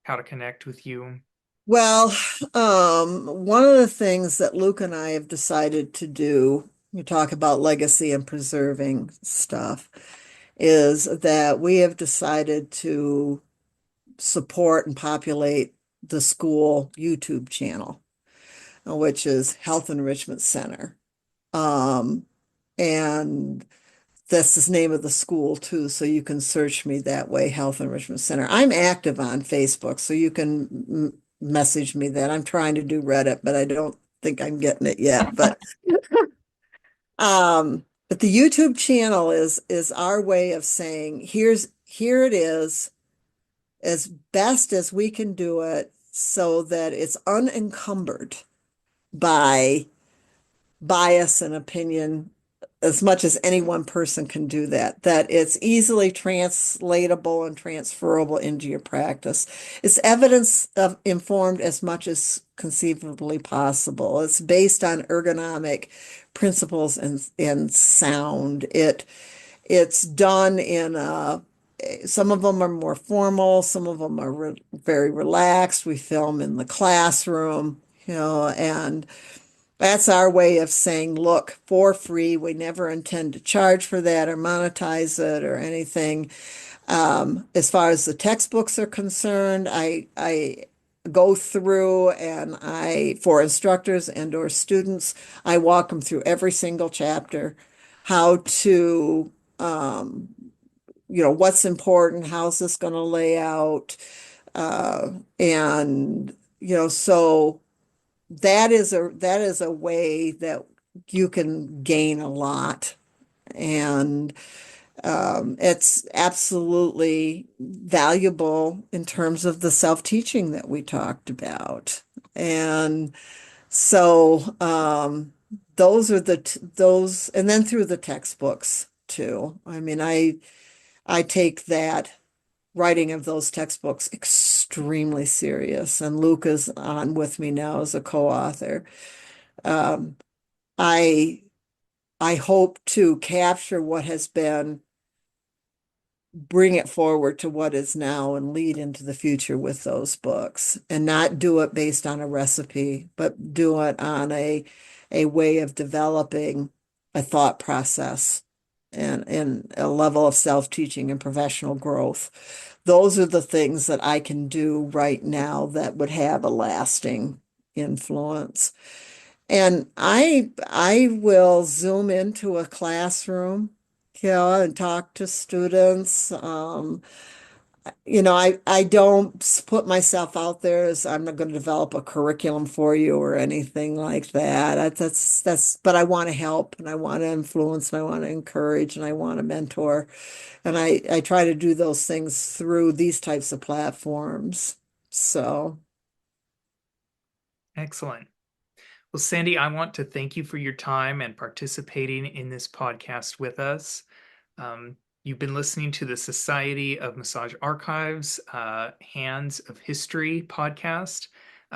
how to connect with you? Well, one of the things that Luke and I have decided to do, you talk about legacy and preserving stuff, is that we have decided to support and populate the school YouTube channel, which is Health Enrichment Center. Um, and that's the name of the school too, so you can search me that way, Health Enrichment Center. I'm active on Facebook, so you can message me that. I'm trying to do Reddit, but I don't think I'm getting it yet. But the YouTube channel is our way of saying here it is as best as we can do it so that it's unencumbered by bias and opinion as much as any one person can do that, that it's easily translatable and transferable into your practice. It's evidence of informed as much as conceivably possible. It's based on ergonomic principles and sound. It's done in some of them are more formal, some of them are very relaxed. We film in the classroom, and That's our way of saying, look, for free. We never intend to charge for that or monetize it or anything. As far as the textbooks are concerned, I go through and for instructors and or students, I walk them through every single chapter, how to, what's important, how's this going to lay out, and so that is a way that you can gain a lot, and it's absolutely valuable in terms of the self-teaching that we talked about. And so those, and then through the textbooks too. I mean, I take that writing of those textbooks extremely serious, and Luke is on with me now as a co-author. Um, I I hope to capture what has been, bring it forward to what is now, and lead into the future with those books, and not do it based on a recipe, but do it on a way of developing a thought process and a level of self-teaching and professional growth. Those are the things that I can do right now that would have a lasting influence. And I will zoom into a classroom, and talk to students. I don't put myself out there as I'm not going to develop a curriculum for you or anything like that. But I want to help, and I want to influence, and I want to encourage, and I want to mentor. And I try to do those things through these types of platforms. So, Excellent. Well, Sandy, I want to thank you for your time and participating in this podcast with us. You've been listening to the Society of Massage Archives Hands of History podcast.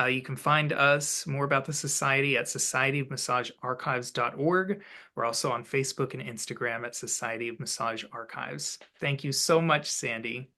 You can find us more about the Society at societyofmassagearchives.org. We're also on Facebook and Instagram at Society of Massage Archives. Thank you so much, Sandy.